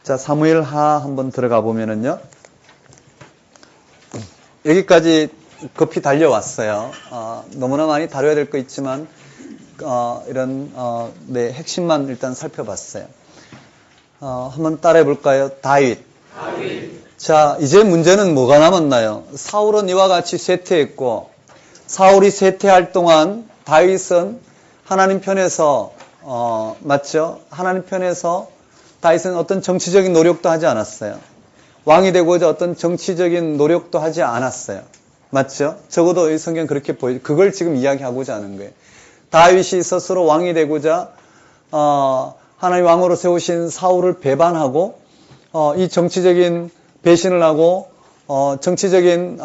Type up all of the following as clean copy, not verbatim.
자, 사무엘하 한번 들어가 보면은요. 여기까지 급히 달려왔어요. 너무나 많이 다뤄야 될 거 있지만, 네, 핵심만 일단 살펴봤어요. 한번 따라해 볼까요? 다윗. 자, 이제 문제는 뭐가 남았나요? 사울은 이와 같이 쇠퇴했고, 사울이 쇠퇴할 동안 다윗은 하나님 편에서, 맞죠? 하나님 편에서 다윗은 어떤 정치적인 노력도 하지 않았어요. 왕이 되고자 어떤 정치적인 노력도 하지 않았어요. 맞죠? 적어도 이 성경 그렇게 보여요. 그걸 지금 이야기하고자 하는 거예요. 다윗이 스스로 왕이 되고자 하나님 왕으로 세우신 사울을 배반하고 이 정치적인 배신을 하고 정치적인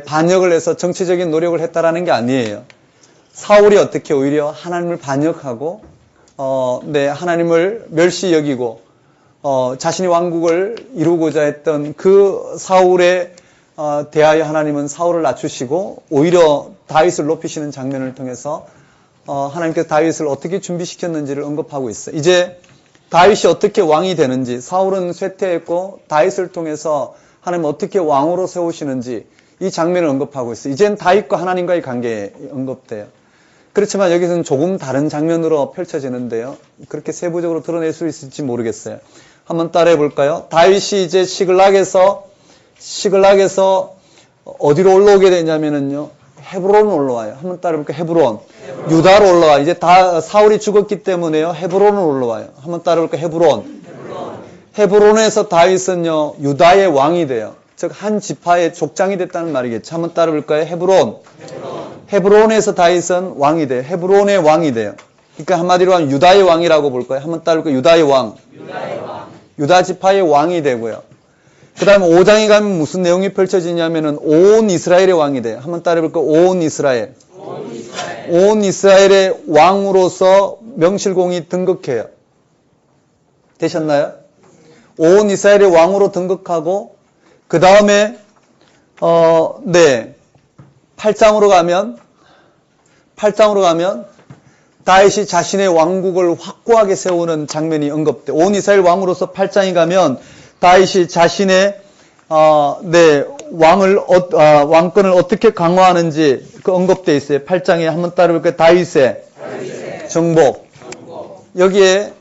반역을 해서 정치적인 노력을 했다라는 게 아니에요. 사울이 어떻게 오히려 하나님을 반역하고 하나님을 멸시 여기고 자신이 왕국을 이루고자 했던 그 사울에 대하여 하나님은 사울을 낮추시고 오히려 다윗을 높이시는 장면을 통해서 하나님께서 다윗을 어떻게 준비시켰는지를 언급하고 있어요. 이제 다윗이 어떻게 왕이 되는지, 사울은 쇠퇴했고 다윗을 통해서 하나님 어떻게 왕으로 세우시는지 이 장면을 언급하고 있어요. 이젠 다윗과 하나님과의 관계에 언급돼요. 그렇지만 여기서는 조금 다른 장면으로 펼쳐지는데요. 그렇게 세부적으로 드러낼 수 있을지 모르겠어요. 한번 따라해 볼까요? 다윗이 이제 시글락에서 어디로 올라오게 되냐면은요. 헤브론으로 올라와요. 한번 따라해 볼까요? 헤브론. 유다로 올라와요. 이제 다 사울이 죽었기 때문에요. 헤브론으로 올라와요. 한번 따라해 볼까요? 헤브론. 헤브론에서 다윗은요. 유다의 왕이 돼요. 즉 한 지파의 족장이 됐다는 말이겠죠. 한번 따라해 볼까요? 헤브론. 헤브론에서 다윗은 왕이 돼요. 헤브론의 왕이 돼요. 그러니까 한마디로 하면 유다의 왕이라고 볼까요? 한번 따라해 볼까요? 유다의 왕. 유다 지파의 왕이 되고요. 그 다음에 5장에 가면 무슨 내용이 펼쳐지냐면은 온 이스라엘의 왕이 돼요. 한번 따라해 볼까요? 온 이스라엘. 온 이스라엘의 왕으로서 명실공히 등극해요. 되셨나요? 온 이스라엘의 왕으로 등극하고 그 다음에 8장으로 가면 다윗이 자신의 왕국을 확고하게 세우는 장면이 언급돼. 온 이스라엘 왕으로서 8장에 가면 다윗이 자신의 왕권을 어떻게 강화하는지 그 언급돼 있어요. 8장에 한번 따라볼까요? 다윗의 정복. 여기에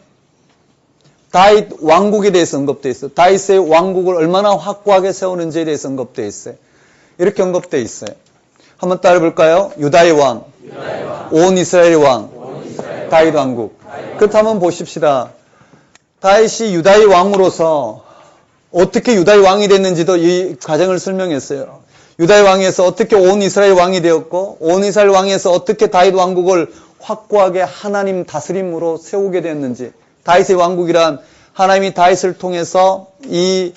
다윗 왕국에 대해서 언급돼 있어요. 다윗의 왕국을 얼마나 확고하게 세우는지에 대해서 언급돼 있어요. 이렇게 언급돼 있어요. 한번 따라볼까요? 유다의 왕, 온 이스라엘의 왕, 다윗 왕국. 그렇다면 보십시다. 다윗이 유다의 왕으로서 어떻게 유다의 왕이 됐는지도 이 과정을 설명했어요. 유다의 왕에서 어떻게 온 이스라엘 왕이 되었고 온 이스라엘 왕에서 어떻게 다윗 왕국을 확고하게 하나님 다스림으로 세우게 됐는지. 다윗의 왕국이란 하나님이 다윗을 통해서 이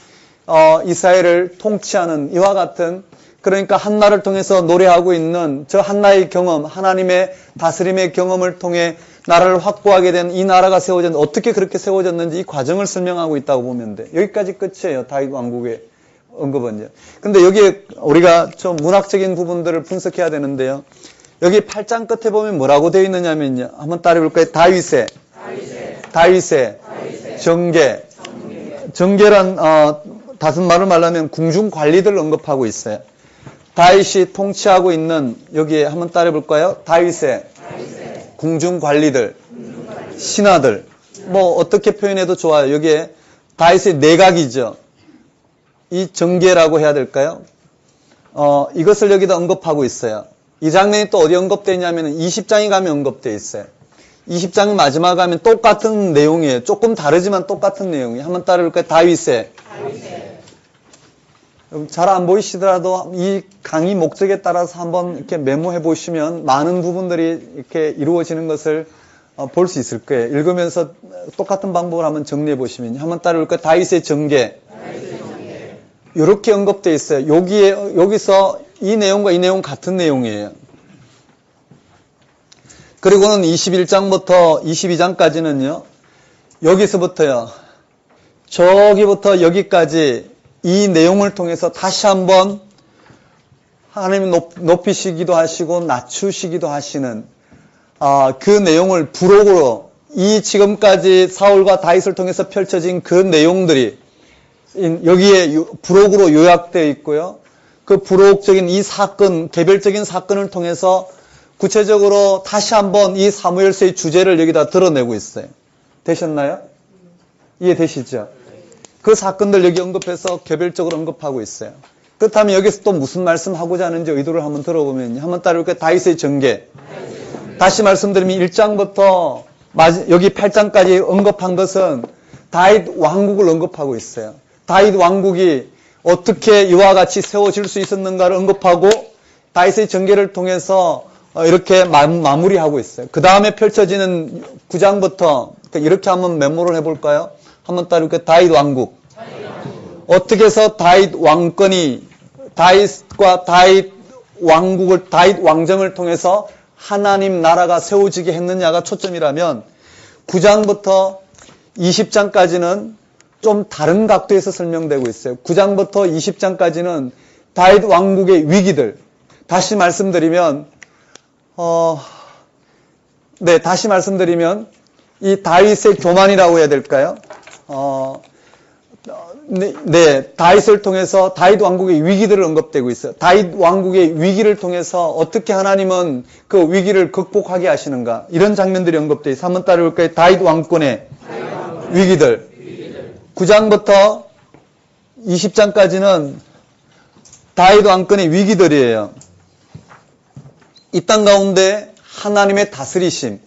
이스라엘을 통치하는 이와 같은, 그러니까 한나를 통해서 노래하고 있는 저 한나의 경험, 하나님의 다스림의 경험을 통해 나라를 확보하게 된 이 나라가 세워졌는데 어떻게 그렇게 세워졌는지 이 과정을 설명하고 있다고 보면 돼. 여기까지 끝이에요. 다윗 왕국의 언급은요. 근데 여기에 우리가 좀 문학적인 부분들을 분석해야 되는데요. 여기 8장 끝에 보면 뭐라고 되어 있느냐면요. 한번 따라해 볼까요? 다윗의 정계. 정계란 다른 말을 말하면 궁중 관리들 언급하고 있어요. 다윗이 통치하고 있는 여기에 한번 따라해 볼까요? 다윗의 궁중 관리들, 신하들. 뭐 어떻게 표현해도 좋아요. 여기에 다윗의 내각이죠. 이 정계라고 해야 될까요? 이것을 여기다 언급하고 있어요. 이 장면이 또 어디 언급되어 있냐면 20장에 가면 언급되어 있어요. 20장 마지막 가면 똑같은 내용이에요. 조금 다르지만 똑같은 내용이에요. 한번 따라해 볼까요? 다윗의. 잘 안 보이시더라도 이 강의 목적에 따라서 한번 이렇게 메모해 보시면 많은 부분들이 이렇게 이루어지는 것을 볼 수 있을 거예요. 읽으면서 똑같은 방법을 한번 정리해 보시면 한번 따라해 볼까요? 다윗의 정계. 이렇게 언급되어 있어요. 여기서 이 내용과 이 내용 같은 내용이에요. 그리고는 21장부터 22장까지는요. 여기서부터요. 저기부터 여기까지 이 내용을 통해서 다시 한번 하나님이 높이시기도 하시고 낮추시기도 하시는 그 내용을 부록으로 이 지금까지 사울과 다윗을 통해서 펼쳐진 그 내용들이 여기에 부록으로 요약되어 있고요. 그 부록적인 이 사건, 개별적인 사건을 통해서 구체적으로 다시 한번 이 사무엘서의 주제를 여기다 드러내고 있어요. 되셨나요? 이해되시죠? 그 사건들 여기 언급해서 개별적으로 언급하고 있어요. 그렇다면 여기서 또 무슨 말씀하고자 하는지 의도를 한번 들어보면 한번 따라볼까요? 다윗의 전개. 다시 말씀드리면 1장부터 여기 8장까지 언급한 것은 다윗 왕국을 언급하고 있어요. 다윗 왕국이 어떻게 이와 같이 세워질 수 있었는가를 언급하고 다윗의 전개를 통해서 이렇게 마무리하고 있어요. 그 다음에 펼쳐지는 9장부터 이렇게 한번 메모를 해볼까요? 한번 따라볼까요? 다윗 왕국. 어떻게 해서 다윗 왕권이 다윗과 다윗 왕국을, 다윗 왕정을 통해서 하나님 나라가 세워지게 했느냐가 초점이라면 9장부터 20장까지는 좀 다른 각도에서 설명되고 있어요. 9장부터 20장까지는 다윗 왕국의 위기들. 다시 말씀드리면 이 다윗의 교만이라고 해야 될까요? 다윗을 통해서 다윗 왕국의 위기들을 언급되고 있어요. 다윗 왕국의 위기를 통해서 어떻게 하나님은 그 위기를 극복하게 하시는가. 이런 장면들이 언급되어 있어요. 한번 따라볼까요? 다윗 왕권의 위기들. 9장부터 20장까지는 다윗 왕권의 위기들이에요. 이 땅 가운데 하나님의 다스리심,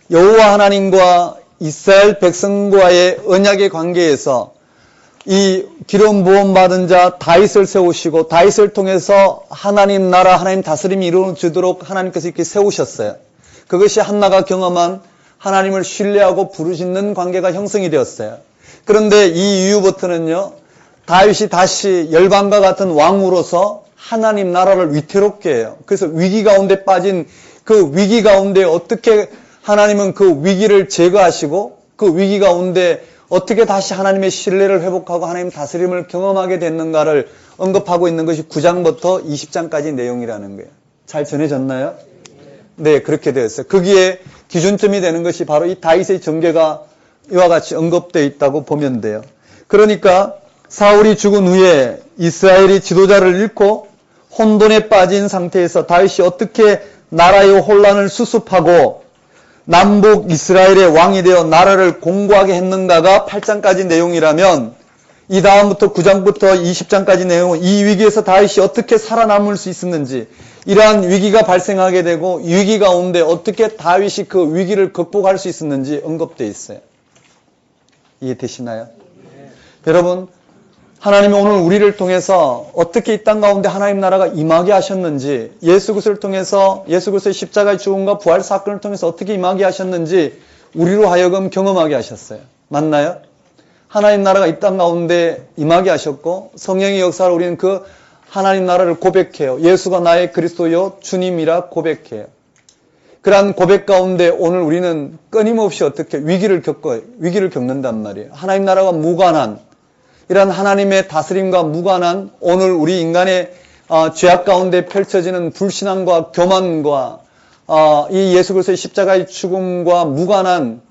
여호와 하나님과 이스라엘 백성과의 언약의 관계에서 이 기름 부음 받은 자 다윗을 세우시고 다윗을 통해서 하나님 나라, 하나님 다스림이 이루어지도록 하나님께서 이렇게 세우셨어요. 그것이 한나가 경험한 하나님을 신뢰하고 부르짖는 관계가 형성이 되었어요. 그런데 이 이후부터는요, 다윗이 다시 열방과 같은 왕으로서 하나님 나라를 위태롭게 해요. 그래서 위기 가운데 빠진 그 위기 가운데 어떻게 하나님은 그 위기를 제거하시고 그 위기 가운데 어떻게 다시 하나님의 신뢰를 회복하고 하나님 다스림을 경험하게 됐는가를 언급하고 있는 것이 9장부터 20장까지 내용이라는 거예요. 잘 전해졌나요? 네, 그렇게 되었어요. 거기에 기준점이 되는 것이 바로 이 다윗의 전개가 이와 같이 언급되어 있다고 보면 돼요. 그러니까 사울이 죽은 후에 이스라엘이 지도자를 잃고 혼돈에 빠진 상태에서 다윗이 어떻게 나라의 혼란을 수습하고 남북 이스라엘의 왕이 되어 나라를 공고하게 했는가가 8장까지 내용이라면 이 다음부터 9장부터 20장까지 내용은 이 위기에서 다윗이 어떻게 살아남을 수 있었는지, 이러한 위기가 발생하게 되고 이 위기 가운데 어떻게 다윗이 그 위기를 극복할 수 있었는지 언급되어 있어요. 이해되시나요? 여러분, 하나님이 오늘 우리를 통해서 어떻게 이 땅 가운데 하나님 나라가 임하게 하셨는지, 예수 그리스도를 통해서 예수 그리스도의 십자가의 죽음과 부활 사건을 통해서 어떻게 임하게 하셨는지 우리로 하여금 경험하게 하셨어요. 맞나요? 하나님 나라가 이 땅 가운데 임하게 하셨고 성령의 역사를 우리는 그 하나님 나라를 고백해요. 예수가 나의 그리스도요 주님이라 고백해요. 그러한 고백 가운데 오늘 우리는 끊임없이 어떻게 위기를 겪는단 말이에요. 하나님 나라가 무관한, 이런 하나님의 다스림과 무관한 오늘 우리 인간의 죄악 가운데 펼쳐지는 불신앙과 교만과 이 예수 그리스도의 십자가의 죽음과 무관한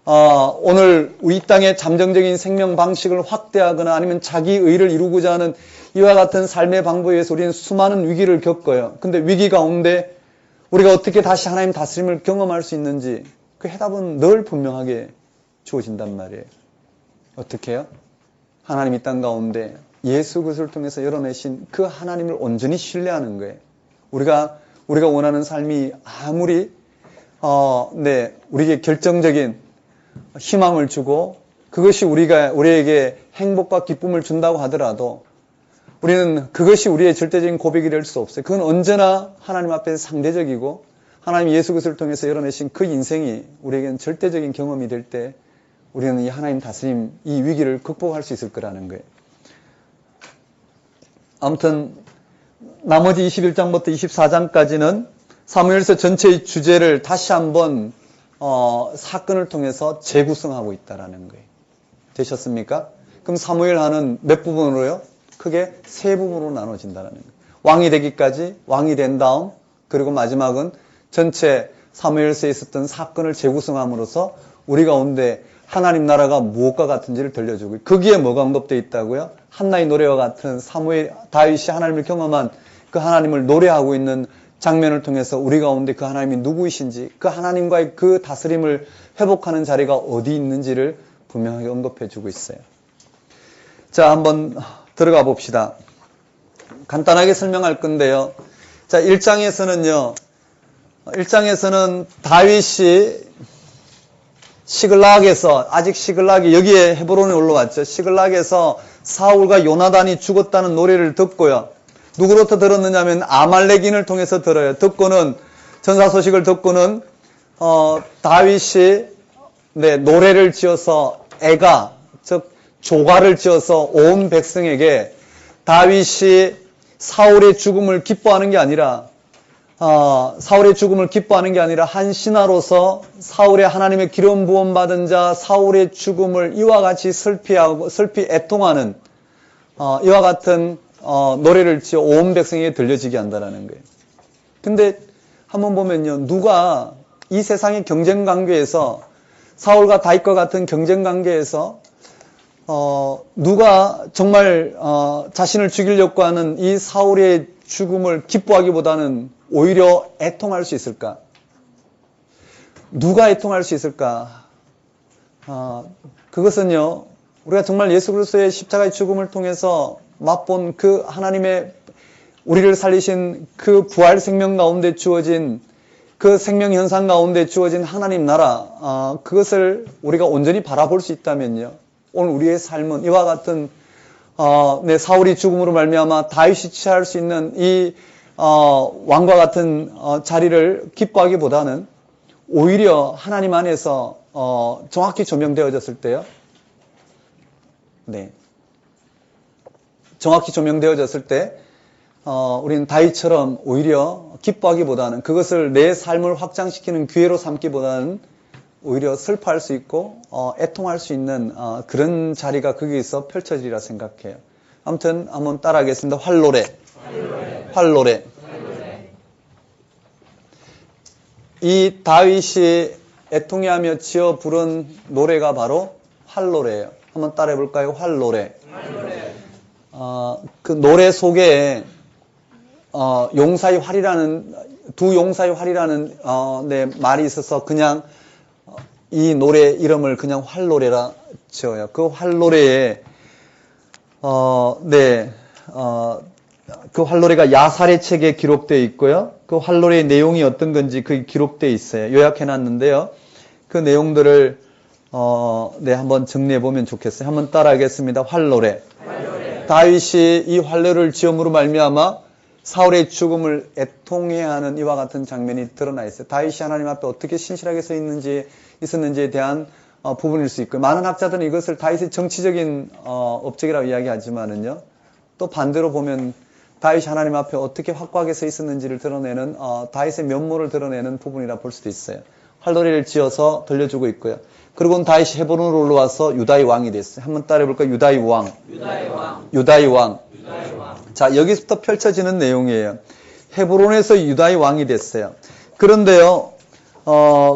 오늘 우리 땅의 잠정적인 생명 방식을 확대하거나 아니면 자기 의를 이루고자 하는 이와 같은 삶의 방법에 의해서 우리는 수많은 위기를 겪어요. 근데 위기 가운데 우리가 어떻게 다시 하나님 다스림을 경험할 수 있는지 그 해답은 늘 분명하게 주어진단 말이에요. 어떻게 해요? 하나님 이 땅 가운데 예수 그리스도를 통해서 열어내신 그 하나님을 온전히 신뢰하는 거예요. 우리가 원하는 삶이 아무리 우리에게 결정적인 희망을 주고 그것이 우리에게 행복과 기쁨을 준다고 하더라도 우리는 그것이 우리의 절대적인 고백이 될 수 없어요. 그건 언제나 하나님 앞에 상대적이고 하나님 예수 그리스도를 통해서 열어내신 그 인생이 우리에게는 절대적인 경험이 될 때 우리는 이 하나님 다스림, 이 위기를 극복할 수 있을 거라는 거예요. 아무튼 나머지 21장부터 24장까지는 사무엘서 전체의 주제를 다시 한번 사건을 통해서 재구성하고 있다라는 거예요. 되셨습니까? 그럼 사무엘 하는 몇 부분으로요? 크게 세 부분으로 나눠진다는 거예요. 왕이 되기까지, 왕이 된 다음, 그리고 마지막은 전체 사무엘서에 있었던 사건을 재구성함으로써 우리 가운데 하나님 나라가 무엇과 같은지를 들려주고 거기에 뭐가 언급되어 있다고요? 한나의 노래와 같은 다윗이 하나님을 경험한 그 하나님을 노래하고 있는 장면을 통해서 우리 가운데 그 하나님이 누구이신지 그 하나님과의 그 다스림을 회복하는 자리가 어디 있는지를 분명하게 언급해 주고 있어요. 자, 한번 들어가 봅시다. 간단하게 설명할 건데요. 자, 1장에서는 다윗이 시글락에서, 아직 시글락이 여기에 헤브론에 올라왔죠. 시글락에서 사울과 요나단이 죽었다는 노래를 듣고요. 누구로부터 들었느냐면 아말렉인을 통해서 들어요. 듣고는, 전사 소식을 듣고는, 다윗이, 노래를 지어서 즉, 조가를 지어서 온 백성에게 다윗이 사울의 죽음을 기뻐하는 게 아니라 한 신하로서 사울의 하나님의 기름 부음 받은 자 사울의 죽음을 이와 같이 슬피 애통하는 이와 같은 노래를 지어 온 백성에게 들려지게 한다는 거예요. 근데 한번 보면요, 누가 이 세상의 경쟁 관계에서 사울과 다윗과 같은 경쟁 관계에서 누가 정말 자신을 죽이려고 하는 이 사울의 죽음을 기뻐하기보다는 오히려 애통할 수 있을까? 누가 애통할 수 있을까? 그것은요, 우리가 정말 예수 그리스도의 십자가의 죽음을 통해서 맛본 그 하나님의 우리를 살리신 그 부활 생명 가운데 주어진 그 생명 현상 가운데 주어진 하나님 나라, 그것을 우리가 온전히 바라볼 수 있다면요, 오늘 우리의 삶은 이와 같은 사울이 죽음으로 말미암아 다윗이 취할 수 있는 이 왕과 같은 자리를 기뻐하기보다는 오히려 하나님 안에서 정확히 조명되어졌을 때요. 정확히 조명되어졌을 때 우리는 다윗처럼 오히려 기뻐하기보다는 그것을 내 삶을 확장시키는 기회로 삼기보다는 오히려 슬퍼할 수 있고 애통할 수 있는 그런 자리가 거기에서 펼쳐지리라 생각해요. 아무튼 한번 따라하겠습니다. 활노래. 이 다윗이 애통해하며 지어 부른 노래가 바로 활노래예요. 한번 따라해 볼까요? 활노래. 그 노래 속에 용사의 활이라는 두 용사의 활이라는 말이 있어서 그냥 이 노래 이름을 그냥 활노래라 지어요. 그 활노래에 그 활노래가 야살의 책에 기록되어 있고요. 그 활노래의 내용이 어떤 건지 그게 기록되어 있어요. 요약해놨는데요. 그 내용들을 한번 정리해 보면 좋겠어요. 한번 따라하겠습니다. 활노래. 다윗이 이 활노래를 지음으로 말미암아 사울의 죽음을 애통해하는 이와 같은 장면이 드러나 있어요. 다윗이 하나님 앞에 어떻게 신실하게 서 있었는지에 대한 부분일 수 있고요. 많은 학자들은 이것을 다윗의 정치적인 업적이라고 이야기하지만은요, 또 반대로 보면 다윗이 하나님 앞에 어떻게 확고하게 서 있었는지를 드러내는 다윗의 면모를 드러내는 부분이라 볼 수도 있어요. 활노래를 지어서 들려주고 있고요. 그리고는 다윗이 헤브론으로 올라와서 유다의 왕이 됐어요. 한번 따라해볼까요? 유다의 왕. 자, 여기서부터 펼쳐지는 내용이에요. 헤브론에서 유다의 왕이 됐어요. 그런데요,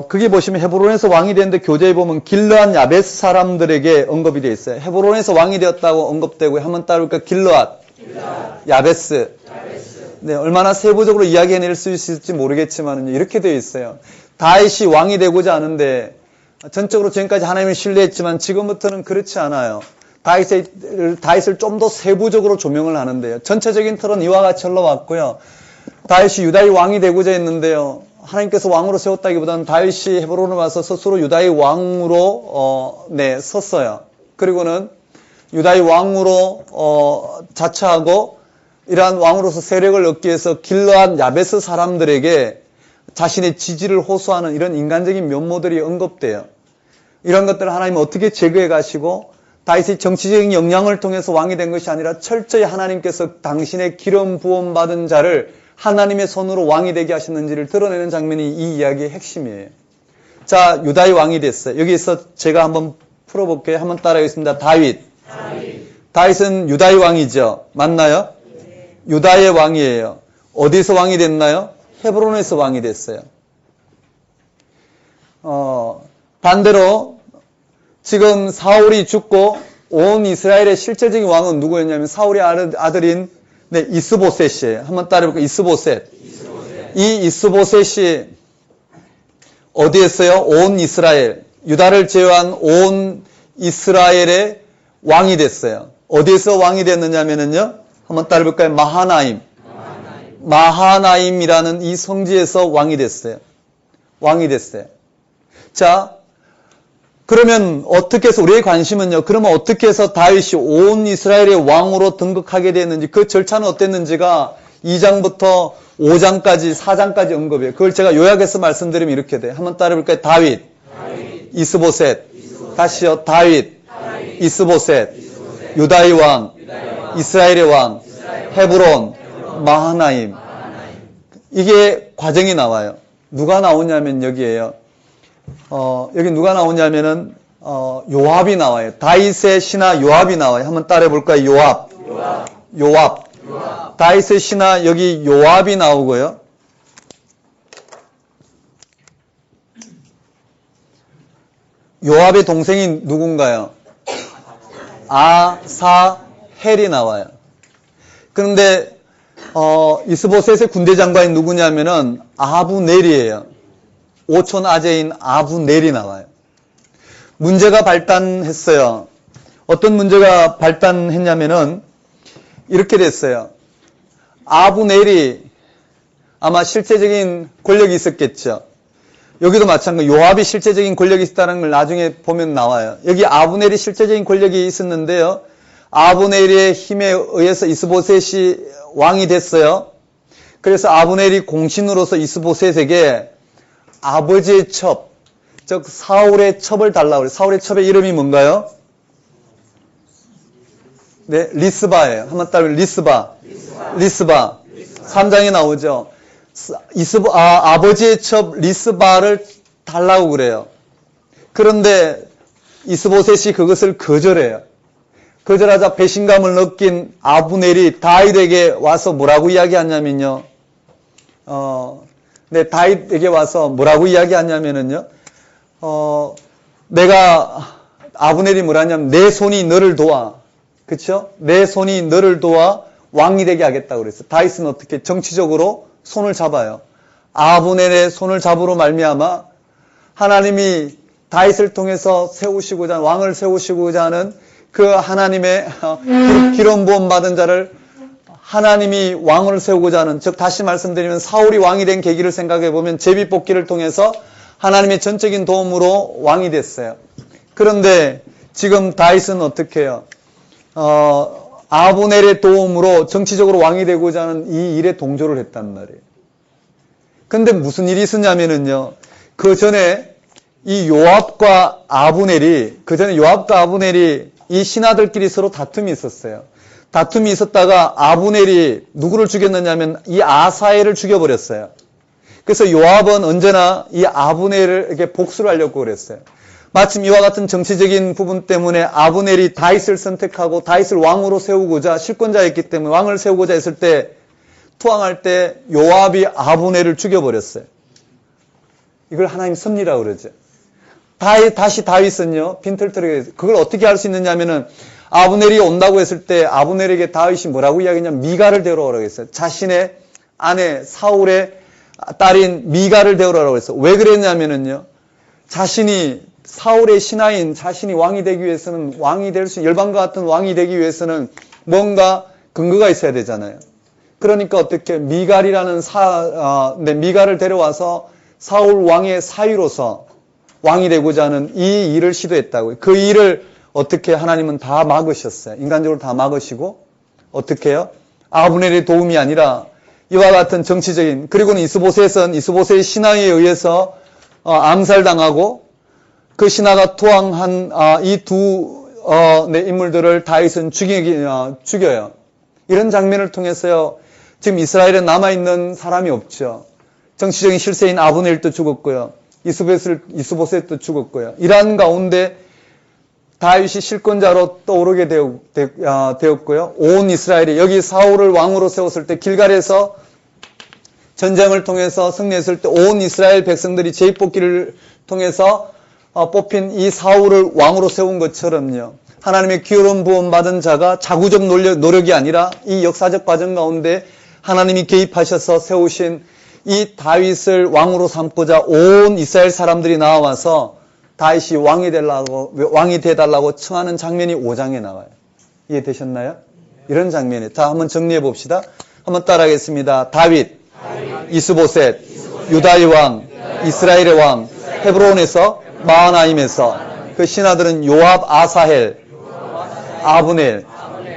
그게 보시면 헤브론에서 왕이 됐는데 교재에 보면 길르앗 야베스 사람들에게 언급이 되어 있어요. 헤브론에서 왕이 되었다고 언급되고, 한번 따라볼까요? 길르앗, 야베스. 얼마나 세부적으로 이야기해낼 수 있을지 모르겠지만 이렇게 되어 있어요. 다윗이 왕이 되고자 하는데 전적으로 지금까지 하나님을 신뢰했지만 지금부터는 그렇지 않아요. 다윗을 좀 더 세부적으로 조명을 하는데요. 전체적인 틀은 이와 같이 흘러왔고요. 다윗이 유다의 왕이 되고자 했는데요. 하나님께서 왕으로 세웠다기보다는 다윗이 헤브론에 와서 스스로 유다의 왕으로 섰어요. 그리고는 유다의 왕으로 자처하고 이러한 왕으로서 세력을 얻기 위해서 길르앗 야베스 사람들에게 자신의 지지를 호소하는 이런 인간적인 면모들이 언급돼요. 이런 것들을 하나님은 어떻게 제거해 가시고 다윗의 정치적인 역량을 통해서 왕이 된 것이 아니라 철저히 하나님께서 당신의 기름 부음 받은 자를 하나님의 손으로 왕이 되게 하셨는지를 드러내는 장면이 이 이야기의 핵심이에요. 자, 유다의 왕이 됐어요. 여기서 제가 한번 풀어볼게요. 한번 따라하겠습니다. 다윗은 유다의 왕이죠. 맞나요? 유다의 왕이에요. 어디서 왕이 됐나요? 헤브론에서 왕이 됐어요. 반대로 지금 사울이 죽고 온 이스라엘의 실제적인 왕은 누구였냐면 사울의 아들인 이스보셋이에요. 한번 따라해볼까요? 이스보셋. 이 이스보셋이 어디였어요? 온 이스라엘, 유다를 제외한 온 이스라엘의 왕이 됐어요. 어디에서 왕이 됐느냐면요. 한번 따라해볼까요? 마하나임이라는 이 성지에서 왕이 됐어요. 왕이 됐어요. 자, 그러면 어떻게 해서 우리의 관심은요. 그러면 어떻게 해서 다윗이 온 이스라엘의 왕으로 등극하게 됐는지 그 절차는 어땠는지가 2장부터 5장까지 4장까지 언급해요. 그걸 제가 요약해서 말씀드리면 이렇게 돼요. 한번 따라해볼까요? 다윗. 이스보셋. 다시요. 다윗. 이스보셋. 유다의 왕. 이스라엘의 왕. 헤브론. 마하나임. 이게 과정이 나와요. 누가 나오냐면 여기에요. 여기 누가 나오냐면은 요압이 나와요. 다윗의 신하 요압이 나와요. 한번 따라해 볼까요? 요압. 다윗의 신하 여기 요압이 나오고요. 요압의 동생이 누군가요? 아사헬이 나와요. 그런데 이스보셋의 군대 장관이 누구냐면은 아브넬이에요. 오촌 아재인 아브넬이 나와요. 문제가 발단했어요. 어떤 문제가 발단했냐면은 이렇게 됐어요. 아브넬이 아마 실제적인 권력이 있었겠죠. 여기도 마찬가지. 요압이 실제적인 권력이 있다는 걸 나중에 보면 나와요. 여기 아브넬이 실제적인 권력이 있었는데요. 아브넬의 힘에 의해서 이스보셋이 왕이 됐어요. 그래서 아브넬이 공신으로서 이스보셋에게 아버지의 첩, 즉 사울의 첩을 달라고 그래요. 사울의 첩의 이름이 뭔가요? 네, 리스바예요. 한번 따르면 리스바. 3장에 나오죠. 아버지의 첩 리스바를 달라고 그래요. 그런데 이스보셋이 그것을 거절해요. 거절하자 배신감을 느낀 아브넬이 다윗에게 와서 뭐라고 이야기하냐면요. 다윗에게 와서 뭐라고 이야기하냐면은요. 내가 아브넬이 뭐라냐면 내 손이 너를 도와. 그쵸? 내 손이 너를 도와 왕이 되게 하겠다고 그랬어요. 다윗은 어떻게 정치적으로 손을 잡아요. 아브넬의 손을 잡으로 말미암아 하나님이 다윗을 통해서 세우시고자 왕을 세우시고자 하는 그 하나님의 기름 부음 받은 자를 하나님이 왕을 세우고자 하는, 즉 다시 말씀드리면 사울이 왕이 된 계기를 생각해 보면 제비 뽑기를 통해서 하나님의 전적인 도움으로 왕이 됐어요. 그런데 지금 다윗은 어떻게 해요? 아브넬의 도움으로 정치적으로 왕이 되고자 하는 이 일에 동조를 했단 말이에요. 근데 무슨 일이 있었냐면은요. 그 전에 이 요압과 아브넬이 이 신하들끼리 서로 다툼이 있었어요. 다툼이 있었다가 아브넬이 누구를 죽였느냐면 이 아사엘을 죽여버렸어요. 그래서 요압은 언제나 이 아브넬에게 복수를 하려고 그랬어요. 마침 이와 같은 정치적인 부분 때문에 아브넬이 다윗을 선택하고 다윗을 왕으로 세우고자 실권자였기 때문에 왕을 세우고자 했을 때 투항할 때 요압이 아브넬을 죽여버렸어요. 이걸 하나님 섭리라고 그러죠. 다시 다윗은요, 빈털터리가 그걸 어떻게 할 수 있느냐면은 아브넬이 온다고 했을 때 아브넬에게 다윗이 뭐라고 이야기했냐면 미갈을 데려오라고 했어요. 자신의 아내 사울의 딸인 미갈을 데려오라고 했어요. 왜 그랬냐면은요, 자신이 사울의 신하인 자신이 왕이 되기 위해서는 왕이 될 수, 열방과 같은 왕이 되기 위해서는 뭔가 근거가 있어야 되잖아요. 그러니까 어떻게 미갈이라는 미갈을 데려와서 사울 왕의 사위로서 왕이 되고자 하는 이 일을 시도했다고요. 그 일을 어떻게 하나님은 다 막으셨어요. 인간적으로 다 막으시고 어떻게 해요? 아브넬의 도움이 아니라 이와 같은 정치적인, 그리고는 이스보셋의 신하에 의해서 암살당하고 그 신하가 투항한 이 두 인물들을 다윗은 죽여요. 이런 장면을 통해서요. 지금 이스라엘에 남아있는 사람이 없죠. 정치적인 실세인 아브넬도 죽었고요. 이스보셋도 죽었고요. 이러한 가운데 다윗이 실권자로 떠오르게 되었고요. 온 이스라엘이 여기 사울을 왕으로 세웠을 때 길갈에서 전쟁을 통해서 승리했을 때 온 이스라엘 백성들이 제입복기를 통해서 뽑힌 이 사울을 왕으로 세운 것처럼요. 하나님의 기름 부음 받은 자가 자구적 노력이 아니라 이 역사적 과정 가운데 하나님이 개입하셔서 세우신 이 다윗을 왕으로 삼고자 온 이스라엘 사람들이 나와서 다윗이 왕이 되달라고 청하는 장면이 5장에 나와요. 이해되셨나요? 이런 장면이. 자, 한번 정리해 봅시다. 한번 따라하겠습니다. 다윗, 이스보셋, 유다의 왕, 이스라엘의 왕, 헤브론에서 마하나임에서 그 신하들은 요압, 아사헬, 아브넬.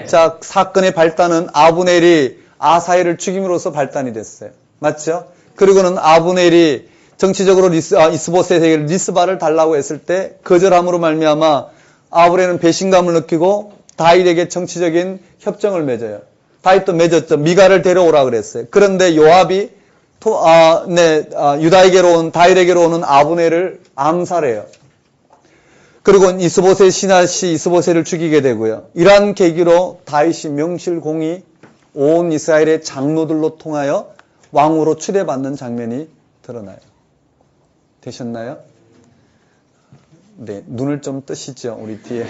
자, 사건의 발단은 아브넬이 아사헬을 죽임으로써 발단이 됐어요. 맞죠? 그리고는 아브넬이 정치적으로 이스보셋에게 리스바를 달라고 했을 때 거절함으로 말미암아 아브넬은 배신감을 느끼고 다윗에게 정치적인 협정을 맺어요. 다윗도 맺었죠. 미가를 데려오라 그랬어요. 그런데 요압이 유다에게로 온 다윗에게로 오는 아브넬을 암살해요. 그리고 이스보셋 신하시 이스보셋을 죽이게 되고요. 이러한 계기로 다윗이 명실공히 온 이스라엘의 장로들로 통하여 왕으로 추대받는 장면이 드러나요. 되셨나요? 네, 눈을 좀 뜨시죠, 우리 뒤에.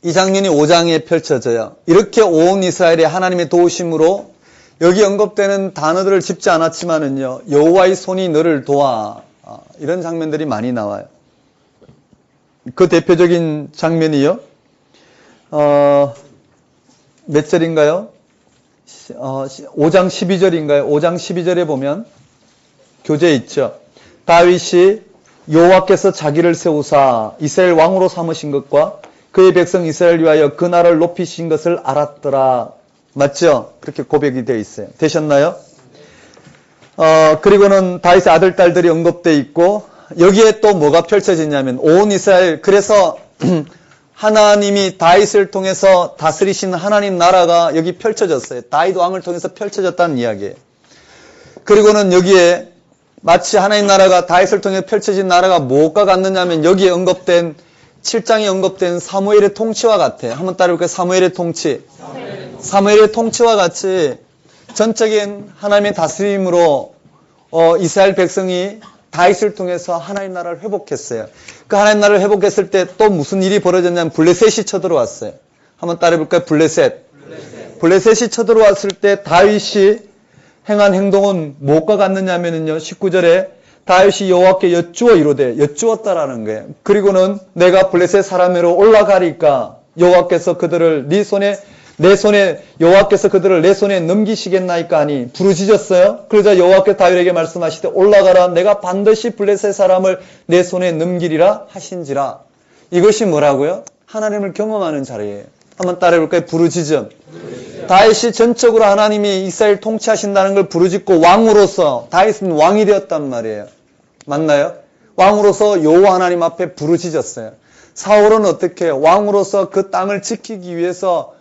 이 장면이 5장에 펼쳐져요. 이렇게 온 이스라엘의 하나님의 도우심으로 여기 언급되는 단어들을 짚지 않았지만은요, 여호와의 손이 너를 도와. 이런 장면들이 많이 나와요. 그 대표적인 장면이요. 몇 절인가요? 5장 12절인가요? 5장 12절에 보면 교재 있죠. 다윗이 여호와께서 자기를 세우사 이스라엘 왕으로 삼으신 것과 그의 백성 이스라엘 위하여 그 나라를 높이신 것을 알았더라. 맞죠? 그렇게 고백이 되어 있어요. 되셨나요? 그리고는 다윗의 아들, 딸들이 언급되어 있고 여기에 또 뭐가 펼쳐지냐면 온 이스라엘, 그래서 하나님이 다윗을 통해서 다스리신 하나님 나라가 여기 펼쳐졌어요. 다윗 왕을 통해서 펼쳐졌다는 이야기예요. 그리고는 여기에 마치 하나님 나라가 다윗을 통해 펼쳐진 나라가 무엇과 같느냐면 여기에 언급된 7장에 언급된 사무엘의 통치와 같아요. 한번 따라해볼까요? 사무엘의 통치. 사무엘의 통치와 같이 전적인 하나님의 다스림으로 이스라엘 백성이 다윗을 통해서 하나님 나라를 회복했어요. 그 하나님 나라를 회복했을 때 또 무슨 일이 벌어졌냐면 블레셋이 쳐들어왔어요. 한번 따라해볼까요? 블레셋이 쳐들어왔을 때 다윗이 행한 행동은 무엇과 같느냐면요. 19절에 다윗이 여호와께 여쭈어 이르되, 여쭈었다라는 거예요. 그리고는 내가 블레셋 사람으로 올라가리까 여호와께서 그들을 여호와께서 그들을 내 손에 넘기시겠나이까 하니 부르짖었어요. 그러자 여호와께서 다윗에게 말씀하시되 올라가라, 내가 반드시 블레셋 사람을 내 손에 넘기리라 하신지라. 이것이 뭐라고요? 하나님을 경험하는 자리예요. 한번 따라해볼까요? 부르짖음. 다윗이 전적으로 하나님이 이스라엘 통치하신다는 걸 부르짖고 왕으로서 다윗은 왕이 되었단 말이에요. 맞나요? 왕으로서 여호와 하나님 앞에 부르짖었어요. 사울은 어떻게 해요? 왕으로서 그 땅을 지키기 위해서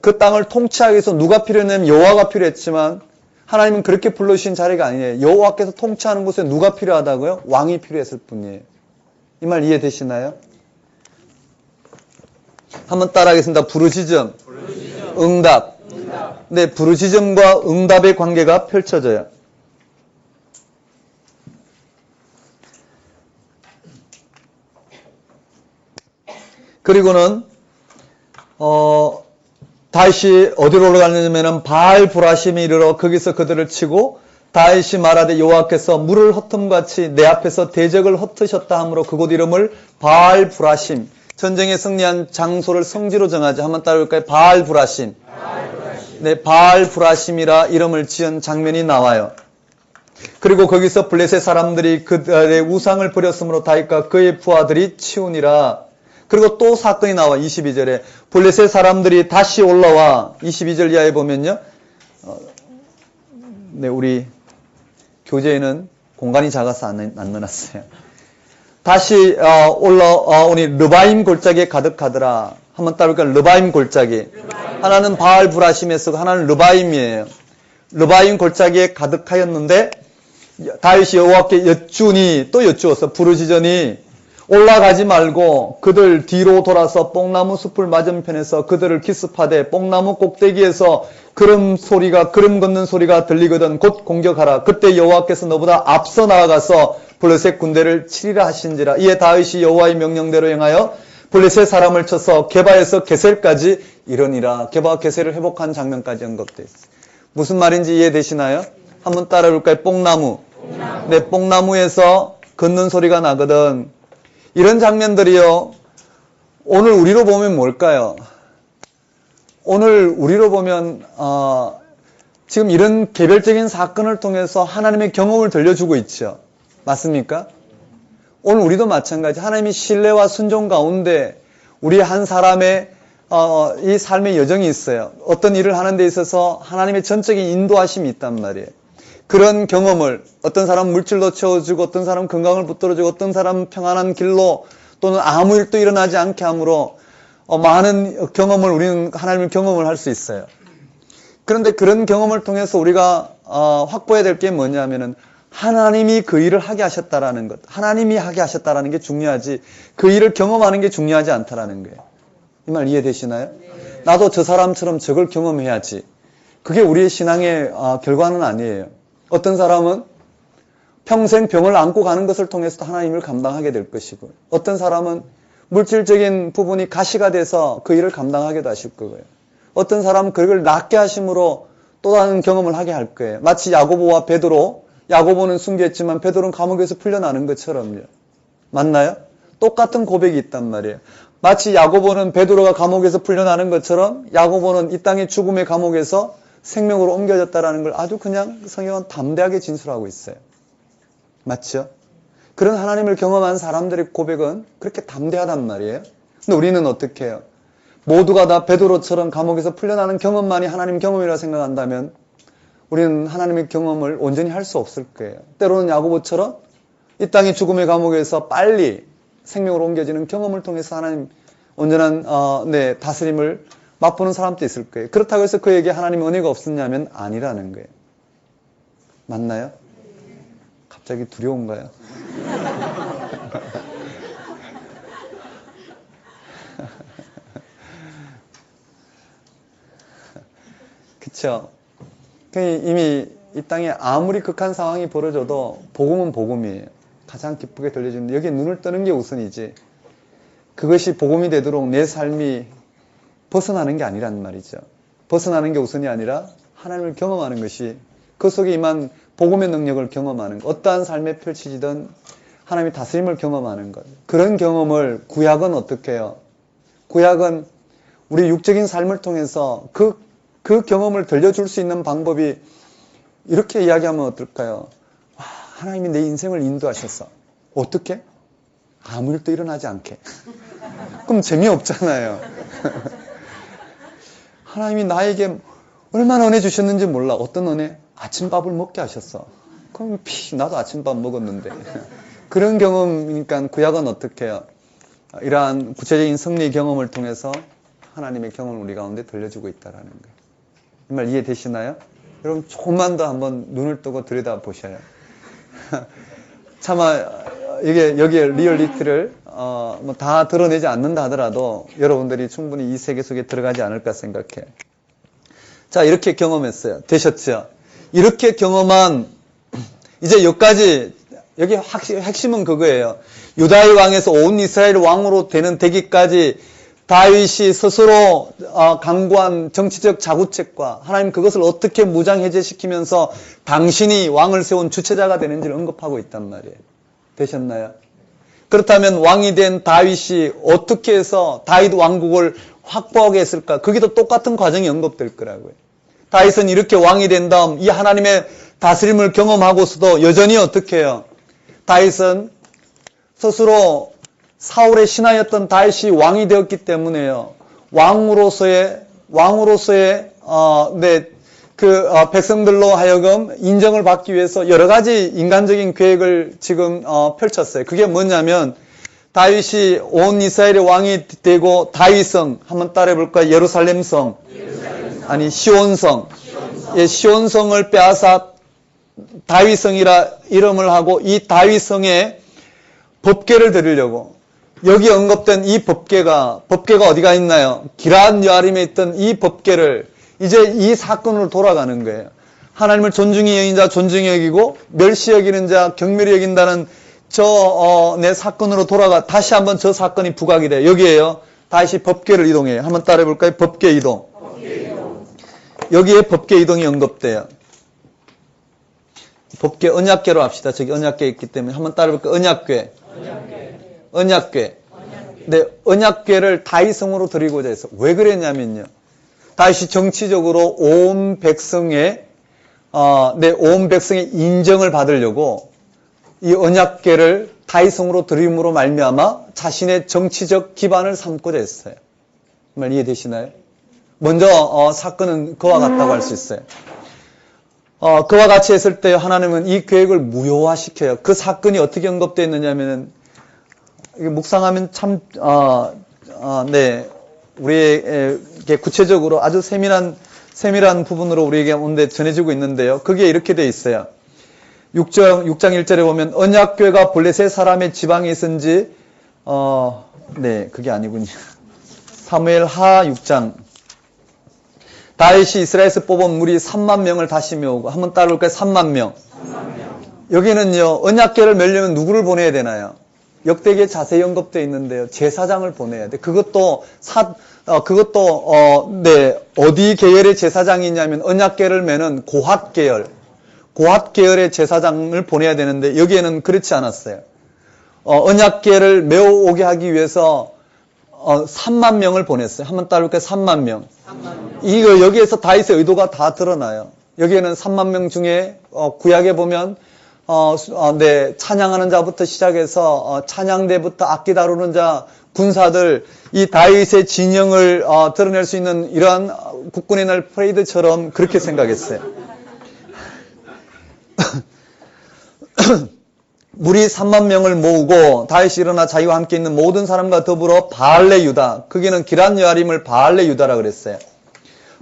그 땅을 통치하기 위해서 누가 필요했냐면 여호와가 필요했지만 하나님은 그렇게 불러주신 자리가 아니에요. 여호와께서 통치하는 곳에 누가 필요하다고요? 왕이 필요했을 뿐이에요. 이 말 이해되시나요? 한번 따라하겠습니다. 부르짖음, 응답. 네, 부르짖음과 응답의 관계가 펼쳐져요. 그리고는 다윗이 어디로 올라가느냐면 바알 브라심에 이르러 거기서 그들을 치고 다윗이 말하되 여호와께서 물을 헛음같이 내 앞에서 대적을 헛으셨다 하므로 그곳 이름을 바알 브라심, 전쟁에 승리한 장소를 성지로 정하지. 한번 따라볼까요? 바알 브라심. 네, 바알 브라심이라 이름을 지은 장면이 나와요. 그리고 거기서 블레셋 사람들이 그들의 우상을 버렸으므로 다윗과 그의 부하들이 치우니라. 그리고 또 사건이 나와. 22절에 블레셋 사람들이 다시 올라와. 22절 이하에 보면요. 네, 우리 교재에는 공간이 작아서 안 넣어놨어요. 다시 올라오니 르바임 골짜기에 가득하더라. 한번 따라볼까요? 르바임 골짜기. 하나는 바알 브라심에서 하나는 르바임이에요. 르바임 골짜기에 가득하였는데 다윗이 여호와께 여쭈니 또 여쭈어서 부르짖으니 올라가지 말고 그들 뒤로 돌아서 뽕나무 숲을 맞은편에서 그들을 기습하되 뽕나무 꼭대기에서 걸음 걷는 소리가 들리거든 곧 공격하라. 그때 여호와께서 너보다 앞서 나아가서 블레셋 군대를 치리라 하신지라. 이에 다윗이 여호와의 명령대로 행하여 블레셋 사람을 쳐서 게바에서 게셀까지 이르니라. 게바와 게셀을 회복한 장면까지 언급되어 있어요. 무슨 말인지 이해되시나요? 한번 따라해 볼까요? 뽕나무. 네, 뽕나무에서 걷는 소리가 나거든. 이런 장면들이요. 오늘 우리로 보면 뭘까요? 오늘 우리로 보면 지금 이런 개별적인 사건을 통해서 하나님의 경험을 들려주고 있죠. 맞습니까? 오늘 우리도 마찬가지. 하나님이 신뢰와 순종 가운데 우리 한 사람의 이 삶의 여정이 있어요. 어떤 일을 하는 데 있어서 하나님의 전적인 인도하심이 있단 말이에요. 그런 경험을 어떤 사람은 물질로 채워주고 어떤 사람은 건강을 붙들어주고 어떤 사람은 평안한 길로 또는 아무 일도 일어나지 않게 함으로 많은 경험을 우리는 하나님의 경험을 할 수 있어요. 그런데 그런 경험을 통해서 우리가 확보해야 될 게 뭐냐면은 하나님이 그 일을 하게 하셨다라는 것. 하나님이 하게 하셨다라는 게 중요하지 그 일을 경험하는 게 중요하지 않다라는 거예요. 이 말 이해되시나요? 나도 저 사람처럼 저걸 경험해야지. 그게 우리의 신앙의 결과는 아니에요. 어떤 사람은 평생 병을 안고 가는 것을 통해서 하나님을 감당하게 될 것이고 어떤 사람은 물질적인 부분이 가시가 돼서 그 일을 감당하게도 하실 거고요. 어떤 사람은 그걸 낫게 하심으로 또 다른 경험을 하게 할 거예요. 마치 야고보와 베드로, 야고보는 순교했지만 베드로는 감옥에서 풀려나는 것처럼요. 맞나요? 똑같은 고백이 있단 말이에요. 마치 야고보는 베드로가 감옥에서 풀려나는 것처럼 야고보는 이 땅의 죽음의 감옥에서 생명으로 옮겨졌다라는 걸 아주 그냥 성경은 담대하게 진술하고 있어요. 맞죠? 그런 하나님을 경험한 사람들의 고백은 그렇게 담대하단 말이에요. 근데 우리는 어떻게 해요? 모두가 다 베드로처럼 감옥에서 풀려나는 경험만이 하나님 경험이라 생각한다면 우리는 하나님의 경험을 온전히 할 수 없을 거예요. 때로는 야고보처럼 이 땅의 죽음의 감옥에서 빨리 생명으로 옮겨지는 경험을 통해서 하나님 온전한 다스림을 맛보는 사람도 있을 거예요. 그렇다고 해서 그에게 하나님 은혜가 없었냐면 아니라는 거예요. 맞나요? 갑자기 두려운가요? 그쵸? 이미 이 땅에 아무리 극한 상황이 벌어져도 복음은 복음이에요. 가장 기쁘게 들려주는데 여기에 눈을 뜨는 게 우선이지 그것이 복음이 되도록 내 삶이 벗어나는 게 아니란 말이죠. 벗어나는 게 우선이 아니라 하나님을 경험하는 것이 그 속에 임한 복음의 능력을 경험하는 것. 어떠한 삶에 펼치지든 하나님의 다스림을 경험하는 것. 그런 경험을 구약은 어떻게 해요? 구약은 우리 육적인 삶을 통해서 그 경험을 들려줄 수 있는 방법이 이렇게 이야기하면 어떨까요? 와, 하나님이 내 인생을 인도하셨어. 어떻게? 아무 일도 일어나지 않게. 그럼 재미없잖아요. 하나님이 나에게 얼마나 은혜 주셨는지 몰라. 어떤 은혜? 아침밥을 먹게 하셨어. 그럼 나도 아침밥 먹었는데. 그런 경험이니까 구약은 어떻게 해요? 이러한 구체적인 승리 경험을 통해서 하나님의 경험을 우리 가운데 들려주고 있다는 거예요. 이 말 이해되시나요? 여러분 조금만 더 한번 눈을 뜨고 들여다보셔요. 차마 여기에 리얼리티를 다 드러내지 않는다 하더라도 여러분들이 충분히 이 세계 속에 들어가지 않을까 생각해. 자, 이렇게 경험했어요. 되셨죠? 이렇게 경험한 이제 여기까지 여기 핵심은 그거예요. 유다의 왕에서 온 이스라엘 왕으로 되기까지 다윗이 스스로 강구한 정치적 자구책과 하나님 그것을 어떻게 무장해제시키면서 당신이 왕을 세운 주체자가 되는지를 언급하고 있단 말이에요. 되셨나요? 그렇다면 왕이 된 다윗이 어떻게 해서 다윗 왕국을 확보하게 했을까? 거기도 똑같은 과정이 언급될 거라고요. 다윗은 이렇게 왕이 된 다음 이 하나님의 다스림을 경험하고서도 여전히 어떻게 해요? 다윗은 스스로 사울의 신하였던 다윗이 왕이 되었기 때문에요. 왕으로서의 백성들로 하여금 인정을 받기 위해서 여러 가지 인간적인 계획을 지금 펼쳤어요. 그게 뭐냐면 다윗이 온 이스라엘의 왕이 되고 다윗성 한번 따라해 볼까요? 예루살렘성 아니 시온성. 예, 시온성을 빼앗아 다윗성이라 이름을 하고 이 다윗성에 법궤를 드리려고 여기 언급된 이 법궤가 어디가 있나요? 기럇 여아림에 있던 이 법궤를 이제 이 사건으로 돌아가는 거예요. 하나님을 존중히 여긴 자 존중히 여기고 멸시 여기는 자 경멸히 여긴다는 내 사건으로 돌아가 다시 한번 저 사건이 부각이 돼요. 여기에요. 다시 법궤를 이동해요. 한번 따라해 볼까요? 법궤 이동. 여기에 법궤 이동이 언급돼요. 법궤 언약궤로 합시다. 저기 언약궤 있기 때문에 한번 따라해 볼까요? 언약궤. 언약궤. 네, 언약궤를 다윗성으로 드리고자 했어. 왜 그랬냐면요. 다윗이 정치적으로 온 백성의 인정을 받으려고 이 언약궤를 다윗성으로 드림으로 말미암아 자신의 정치적 기반을 삼고자 했어요. 정말 이해되시나요? 먼저 사건은 그와 같다고 할 수 있어요. 그와 같이 했을 때 하나님은 이 계획을 무효화시켜요. 그 사건이 어떻게 언급되어 있느냐면은 묵상하면 참 우리에게 구체적으로 아주 세밀한 부분으로 우리에게 온데 전해지고 있는데요. 그게 이렇게 돼 있어요. 6장 1절에 보면 언약궤가 본래 세 사람의 지방에 있은지 그게 아니군요. 사무엘 하 6장 다윗이 이스라엘에서 뽑은 무리 3만 명을 다시 모으고 한번 따라올까요? 3만 명. 여기는요. 언약궤를 메려면 누구를 보내야 되나요? 역대기에 자세히 언급되어 있는데요. 제사장을 보내야 돼. 그것도 어디 계열의 제사장이냐면 언약궤를 메는 고핫 계열의 제사장을 보내야 되는데 여기에는 그렇지 않았어요. 언약궤를 메어오게 하기 위해서 3만 명을 보냈어요. 한번 따라볼까요? 3만 명. 이거 여기에서 다윗의 의도가 다 드러나요. 여기에는 3만 명 중에 구약에 보면 찬양하는 자부터 시작해서 찬양대부터 악기 다루는 자, 군사들, 이 다윗의 진영을 드러낼 수 있는 이러한 국군의 날 프레이드처럼 그렇게 생각했어요. 무리 3만 명을 모으고 다윗이 일어나 자기와 함께 있는 모든 사람과 더불어 바알레 유다, 거기는 기럇 여아림을 바알레 유다라 그랬어요.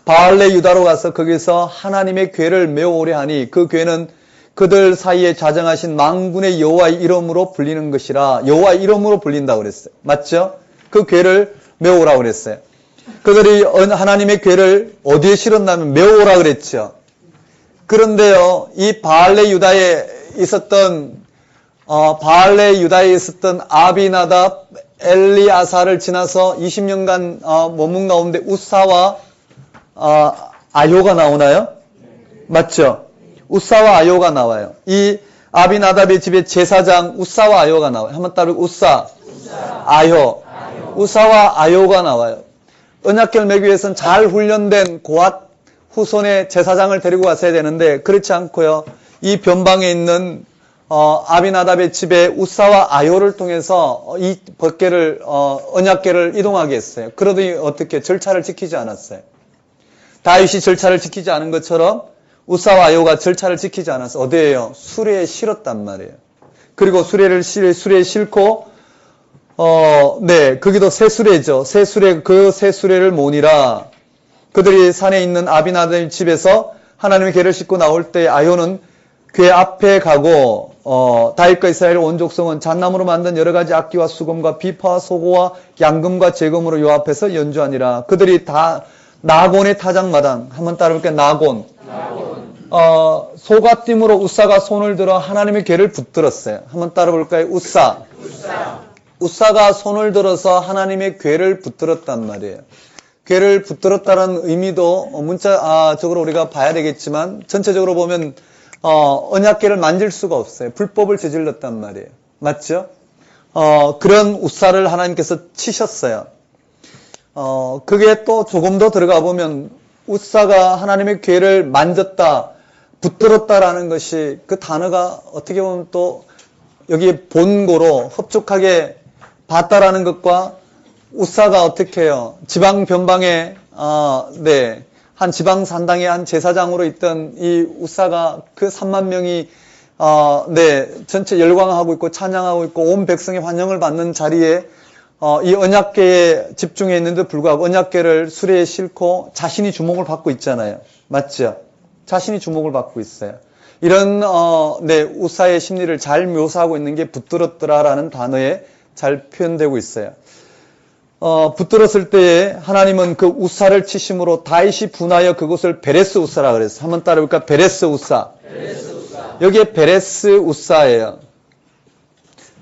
바알레 유다로 가서 거기서 하나님의 궤를 메어오려 하니 그 궤는 그들 사이에 자정하신 만군의 여호와의 이름으로 불리는 것이라. 여호와의 이름으로 불린다고 그랬어요. 맞죠? 그 궤를 메어오라고 그랬어요. 그들이 하나님의 궤를 어디에 실었냐면 메어오라 그랬죠. 그런데요, 이 바알레 유다에 있었던 아비나답, 엘리아사를 지나서 20년간 머문 가운데 우사와 아요가 나오나요? 맞죠? 우사와 아요가 나와요. 이 아비나답의 집에 제사장 우사와 아요가 나와요. 한번 따르고 아요. 우사와 아요가 나와요. 언약궤를 메기 위해서는 잘 훈련된 고앗 후손의 제사장을 데리고 갔어야 되는데 그렇지 않고요. 이 변방에 있는 아비나답의 집에 우사와 아요를 통해서 이 법궤를 언약궤를 이동하게 했어요. 그러더니 어떻게 절차를 지키지 않았어요. 다윗이 절차를 지키지 않은 것처럼 우사와 아요가 절차를 지키지 않아서 어디에요? 수레에 실었단 말이에요. 그리고 수레에 싣고 거기도 새 수레죠. 그 새 수레를 모으니라. 그들이 산에 있는 아비나답의 집에서 하나님의 궤를 싣고 나올 때 아요는 궤 앞에 가고 다윗과 이스라엘 온 족속은 잣나무로 만든 여러 가지 악기와 수금과 비파와 소고와 양금과 제금으로 요 앞에서 연주하니라. 그들이 다 나곤의 타작마당 한번 따라볼게요. 나곤. 소갓김으로 우사가 손을 들어 하나님의 궤를 붙들었어요. 한번 따라볼까요? 우사가 손을 들어서 하나님의 궤를 붙들었단 말이에요. 궤를 붙들었다는 의미도 문자적으로 우리가 봐야 되겠지만 전체적으로 보면 언약궤를 만질 수가 없어요. 불법을 저질렀단 말이에요. 맞죠? 그런 우사를 하나님께서 치셨어요. 그게 또 조금 더 들어가 보면 우사가 하나님의 궤를 만졌다, 붙들었다라는 것이 그 단어가 어떻게 보면 또 여기 본고로 흡족하게 봤다라는 것과 우사가 어떻게 해요? 지방 변방에 한 지방 산당의 한 제사장으로 있던 이 우사가 그 3만 명이 전체 열광하고 있고 찬양하고 있고 온 백성의 환영을 받는 자리에 이 언약궤에 집중해 있는데도 불구하고 언약궤를 수레에 싣고 자신이 주목을 받고 있잖아요. 맞죠? 자신이 주목을 받고 있어요. 이런 우사의 심리를 잘 묘사하고 있는 게 붙들었더라라는 단어의 잘 표현되고 있어요. 붙들었을 때에 하나님은 그 우사를 치심으로 다윗이 분하여 그곳을 베레스 우사라 그랬어요. 한번 따라해볼까? 베레스 우사. 여기에 베레스 우사예요.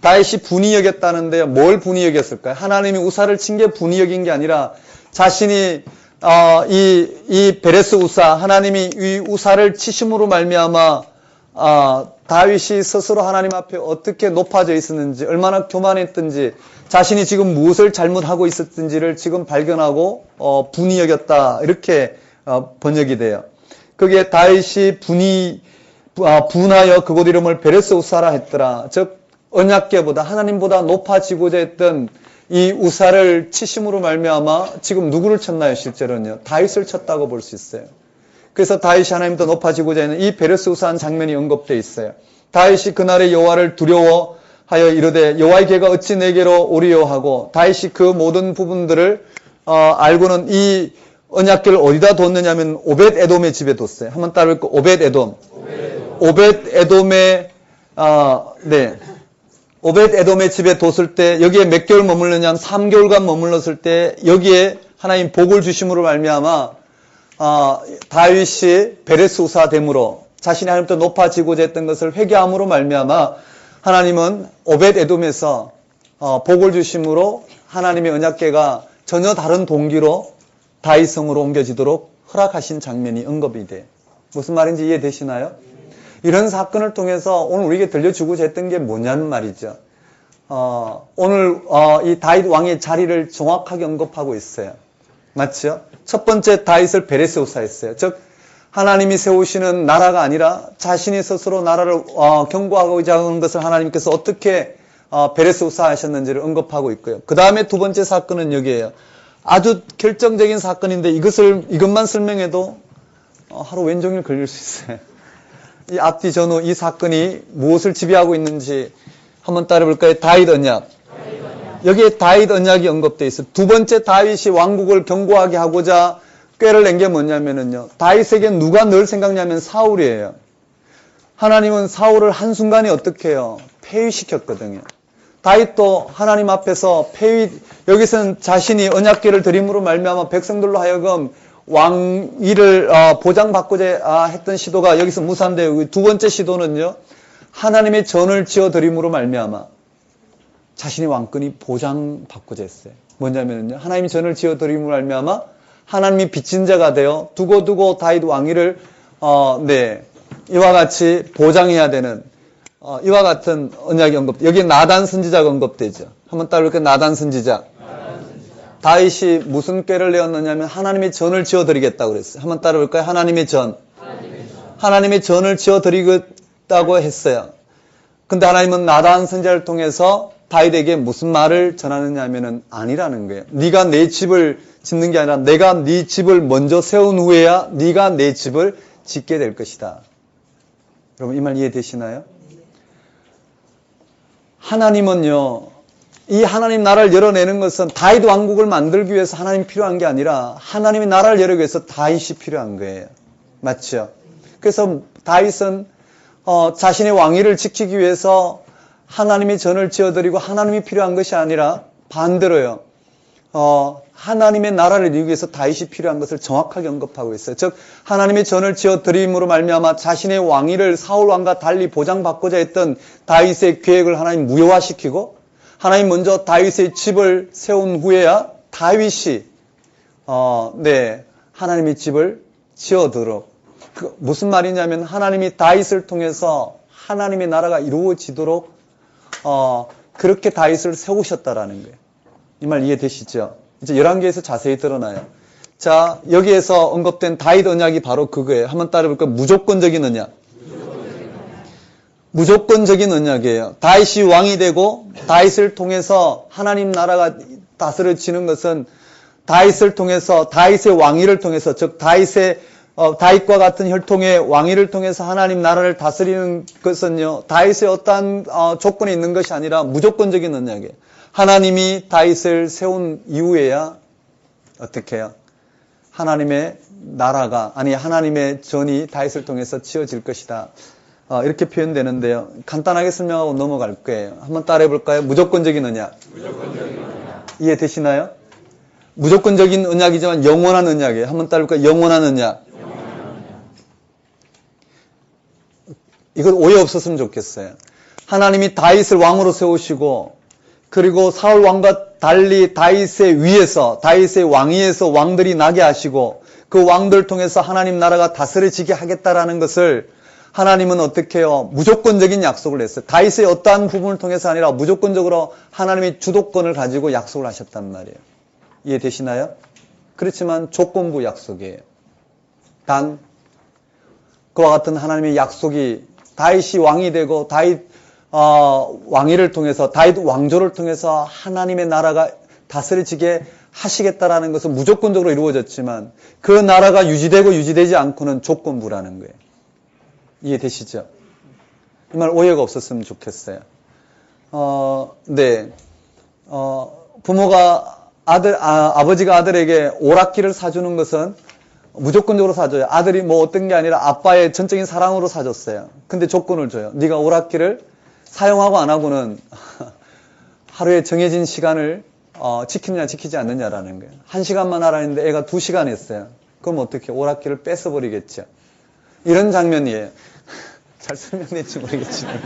다윗이 분이 여겼다는데요. 뭘 분이 여겼을까요? 하나님이 우사를 친 게 분이 여긴 게 아니라 자신이 이 베레스 우사, 하나님이 이 우사를 치심으로 말미암아 다윗이 스스로 하나님 앞에 어떻게 높아져 있었는지, 얼마나 교만했든지, 자신이 지금 무엇을 잘못하고 있었든지를 지금 발견하고 분이 여겼다, 이렇게 번역이 돼요. 거기에 다윗이 분하여 그곳 이름을 베레스 우사라 했더라. 즉 언약궤보다 하나님보다 높아지고자 했던 이 우사를 치심으로 말미암아 지금 누구를 쳤나요? 실제로는요, 다윗을 쳤다고 볼 수 있어요. 그래서 다윗이 하나님보다 높아지고자 하는 이 베레스 우사한 장면이 언급되어 있어요. 다윗이 그날의 여호와를 두려워하여 이르되 여호와의 궤가 어찌 내게로 오리요 하고, 다윗이 그 모든 부분들을 알고는 이 언약궤를 어디다 뒀느냐면 오벳 에돔의 집에 뒀어요. 한번 따라볼까요? 오벳 에돔. 오벳 에돔의 오벳 에돔의 집에 뒀을 때 여기에 몇 개월 머물렀냐면 3개월간 머물렀을 때 여기에 하나님 복을 주심으로 말미암아 다윗이 베레스 우사 됨으로 자신이 하나님부터 높아지고자 했던 것을 회개함으로 말미암아 하나님은 오벳 에돔에서 복을 주심으로 하나님의 언약궤가 전혀 다른 동기로 다윗성으로 옮겨지도록 허락하신 장면이 언급이 돼요. 무슨 말인지 이해되시나요? 이런 사건을 통해서 오늘 우리에게 들려주고자 했던 게 뭐냐는 말이죠. 오늘 이 다윗 왕의 자리를 정확하게 언급하고 있어요. 맞죠? 첫 번째 다윗을 베레스 우사했어요. 즉 하나님이 세우시는 나라가 아니라 자신이 스스로 나라를 경고하고자 하는 것을 하나님께서 어떻게 베레스 우사하셨는지를 언급하고 있고요. 그 다음에 두 번째 사건은 여기에요. 아주 결정적인 사건인데 이것만 설명해도 하루 왼종일 걸릴 수 있어요. 이 앞뒤 전후 이 사건이 무엇을 지배하고 있는지 한번 따라볼까요? 다윗 언약. 여기에 다윗 언약이 언급되어 있어요. 두 번째 다윗이 왕국을 경고하게 하고자 꾀를 낸 게 뭐냐면요, 다윗에게 누가 늘 생각냐면 사울이에요. 하나님은 사울을 한순간에 어떻게 해요? 폐위시켰거든요. 다윗도 하나님 앞에서 여기서는 자신이 언약궤를 드림으로 말미암아 백성들로 하여금 왕위를 보장받고자 했던 시도가 여기서 무산되고, 두 번째 시도는요, 하나님의 전을 지어드림으로 말미암아 자신의 왕권이 보장받고자 했어요. 뭐냐면요, 하나님의 전을 지어드림으로 말미암아 하나님이 빚진 자가 되어 두고두고 다윗 왕위를 이와 같이 보장해야 되는 이와 같은 언약이 여기 나단 선지자가 언급되죠. 한번 따라볼까요? 나단 선지자. 다윗이 무슨 꾀를 내었느냐면 하나님의 전을 지어드리겠다고 그랬어요. 한번 따라볼까요? 하나님의 전. 하나님의 전을 지어드리겠다고 했어요. 근데 하나님은 나단 선지자를 통해서 다윗에게 무슨 말을 전하느냐 하면은 아니라는 거예요. 네가 내 집을 짓는 게 아니라 내가 네 집을 먼저 세운 후에야 네가 내 집을 짓게 될 것이다. 여러분 이 말 이해되시나요? 하나님은요, 이 하나님 나라를 열어내는 것은 다윗 왕국을 만들기 위해서 하나님이 필요한 게 아니라 하나님의 나라를 열기 위해서 다윗이 필요한 거예요. 맞죠? 그래서 다윗은 자신의 왕위를 지키기 위해서 하나님의 전을 지어드리고 하나님이 필요한 것이 아니라 반대로요, 하나님의 나라를 이루기 위해서 다윗이 필요한 것을 정확하게 언급하고 있어요. 즉 하나님의 전을 지어드림으로 말미암아 자신의 왕위를 사울 왕과 달리 보장받고자 했던 다윗의 계획을 하나님 무효화시키고, 하나님 먼저 다윗의 집을 세운 후에야 다윗이 하나님의 집을 지어도록, 무슨 말이냐면 하나님이 다윗을 통해서 하나님의 나라가 이루어지도록 그렇게 다윗을 세우셨다라는 거예요. 이 말 이해되시죠? 이제 열왕기에서 자세히 드러나요. 자, 여기에서 언급된 다윗 언약이 바로 그거예요. 한번 따라해볼까요? 무조건적인 언약. 무조건적인 언약이에요. 다윗이 왕이 되고 다윗을 통해서 하나님 나라가 다스려지는 것은 다윗을 통해서, 다윗의 왕위를 통해서, 즉 다윗과 같은 혈통의 왕위를 통해서 하나님 나라를 다스리는 것은요, 다윗의 어떠한 조건이 있는 것이 아니라 무조건적인 언약이에요. 하나님이 다윗을 세운 이후에야 어떻게 해요? 하나님의 나라가, 하나님의 전이 다윗을 통해서 지어질 것이다. 이렇게 표현되는데요. 간단하게 설명하고 넘어갈 거예요. 한번 따라해 볼까요? 무조건적인 언약. 이해되시나요? 무조건적인 언약이지만 영원한 언약이에요. 한번 따라해 볼까요? 영원한 언약. 이건 오해 없었으면 좋겠어요. 하나님이 다윗을 왕으로 세우시고 그리고 사울 왕과 달리 다윗의 위에서 다윗의 왕위에서 왕들이 나게 하시고 그 왕들 통해서 하나님 나라가 다스려지게 하겠다라는 것을 하나님은 어떻게 해요? 무조건적인 약속을 했어요. 다윗의 어떠한 부분을 통해서 아니라 무조건적으로 하나님이 주도권을 가지고 약속을 하셨단 말이에요. 이해되시나요? 그렇지만 조건부 약속이에요. 단 그와 같은 하나님의 약속이 다윗이 왕이 되고 다윗 왕위를 통해서 다윗 왕조를 통해서 하나님의 나라가 다스려지게 하시겠다라는 것은 무조건적으로 이루어졌지만 그 나라가 유지되고 유지되지 않고는 조건부라는 거예요. 이해되시죠? 이 말 오해가 없었으면 좋겠어요. 네. 부모가 아버지가 아들에게 오락기를 사주는 것은 무조건적으로 사줘요. 아들이 뭐 어떤 게 아니라 아빠의 전적인 사랑으로 사줬어요. 근데 조건을 줘요. 네가 오락기를 사용하고 안 하고는 하루에 정해진 시간을 지키느냐 지키지 않느냐라는 거예요. 1시간만 하라는데 애가 2시간 했어요. 그럼 어떻게 오락기를 뺏어버리겠죠. 이런 장면이에요. 잘 설명될지 모르겠지만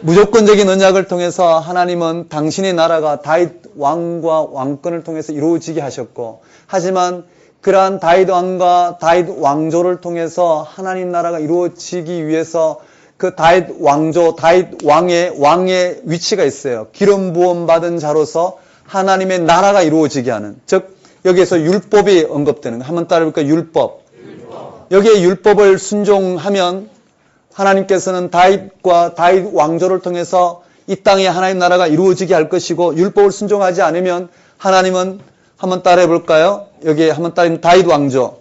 무조건적인 언약을 통해서 하나님은 당신의 나라가 다윗 왕과 왕권을 통해서 이루어지게 하셨고 하지만 그러한 다윗 왕과 다윗 왕조를 통해서 하나님 나라가 이루어지기 위해서 그 다윗 왕조, 다윗 왕의 위치가 있어요. 기름 부음 받은 자로서 하나님의 나라가 이루어지게 하는. 즉 여기에서 율법이 언급되는 거. 한번 따라해볼까요? 율법. 여기에 율법을 순종하면 하나님께서는 다윗과 다윗 왕조를 통해서 이 땅에 하나님 나라가 이루어지게 할 것이고 율법을 순종하지 않으면 하나님은 한번 따라해볼까요? 여기에 한번 따라하면 다윗 왕조.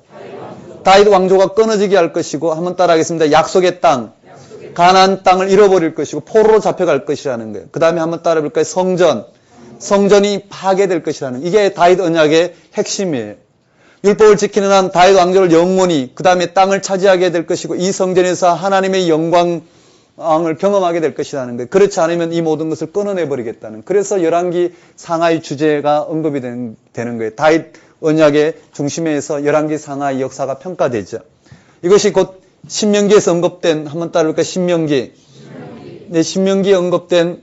다윗 왕조가 끊어지게 할 것이고 한번 따라하겠습니다. 약속의 땅. 가나안 땅을 잃어버릴 것이고 포로로 잡혀갈 것이라는 거예요. 그 다음에 한번 따라해볼까요? 성전. 성전이 파괴될 것이라는 이게 다윗 언약의 핵심이에요. 율법을 지키는 한 다윗 왕조를 영원히 그 다음에 땅을 차지하게 될 것이고 이 성전에서 하나님의 영광을 경험하게 될 것이라는 거예요. 그렇지 않으면 이 모든 것을 끊어내버리겠다는. 그래서 열왕기 상하의 주제가 언급이 되는 거예요. 다윗 언약의 중심에서 열왕기 상하의 역사가 평가되죠. 이것이 곧 신명기에서 언급된 한번 따라볼까요? 신명기. 네, 신명기에 언급된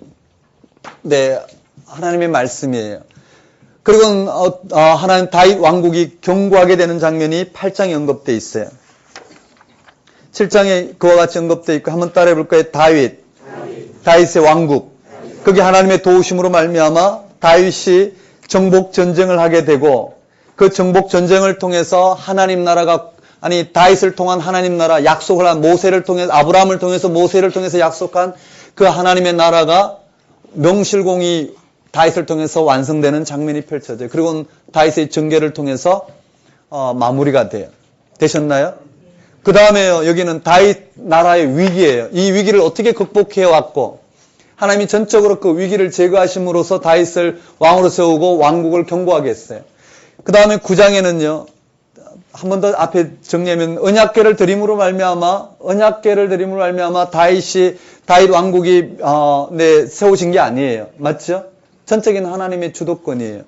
네 하나님의 말씀이에요. 그리고 하나님 다윗 왕국이 경고하게 되는 장면이 8장에 언급되어 있어요. 7장에 그와 같이 언급되어 있고 한번 따라해 볼까요? 다윗의 왕국. 거기 하나님의 도우심으로 말미암아 다윗이 정복 전쟁을 하게 되고 그 정복 전쟁을 통해서 하나님 나라가 다윗을 통한 하나님 나라 약속을 한 모세를 통해서 아브라함을 통해서 모세를 통해서 약속한 그 하나님의 나라가 명실공히 다윗을 통해서 완성되는 장면이 펼쳐져요. 그리고 다윗의 전개를 통해서 마무리가 돼요. 되셨나요? 그 다음에요. 여기는 다윗 나라의 위기예요. 이 위기를 어떻게 극복해 왔고 하나님이 전적으로 그 위기를 제거하심으로써 다윗을 왕으로 세우고 왕국을 경고하게 했어요. 그 다음에 9장에는요. 한 번 더 앞에 정리하면 언약궤를 드림으로 말미암아 다윗 왕국이 세우신 게 아니에요. 맞죠? 전적인 하나님의 주도권이에요.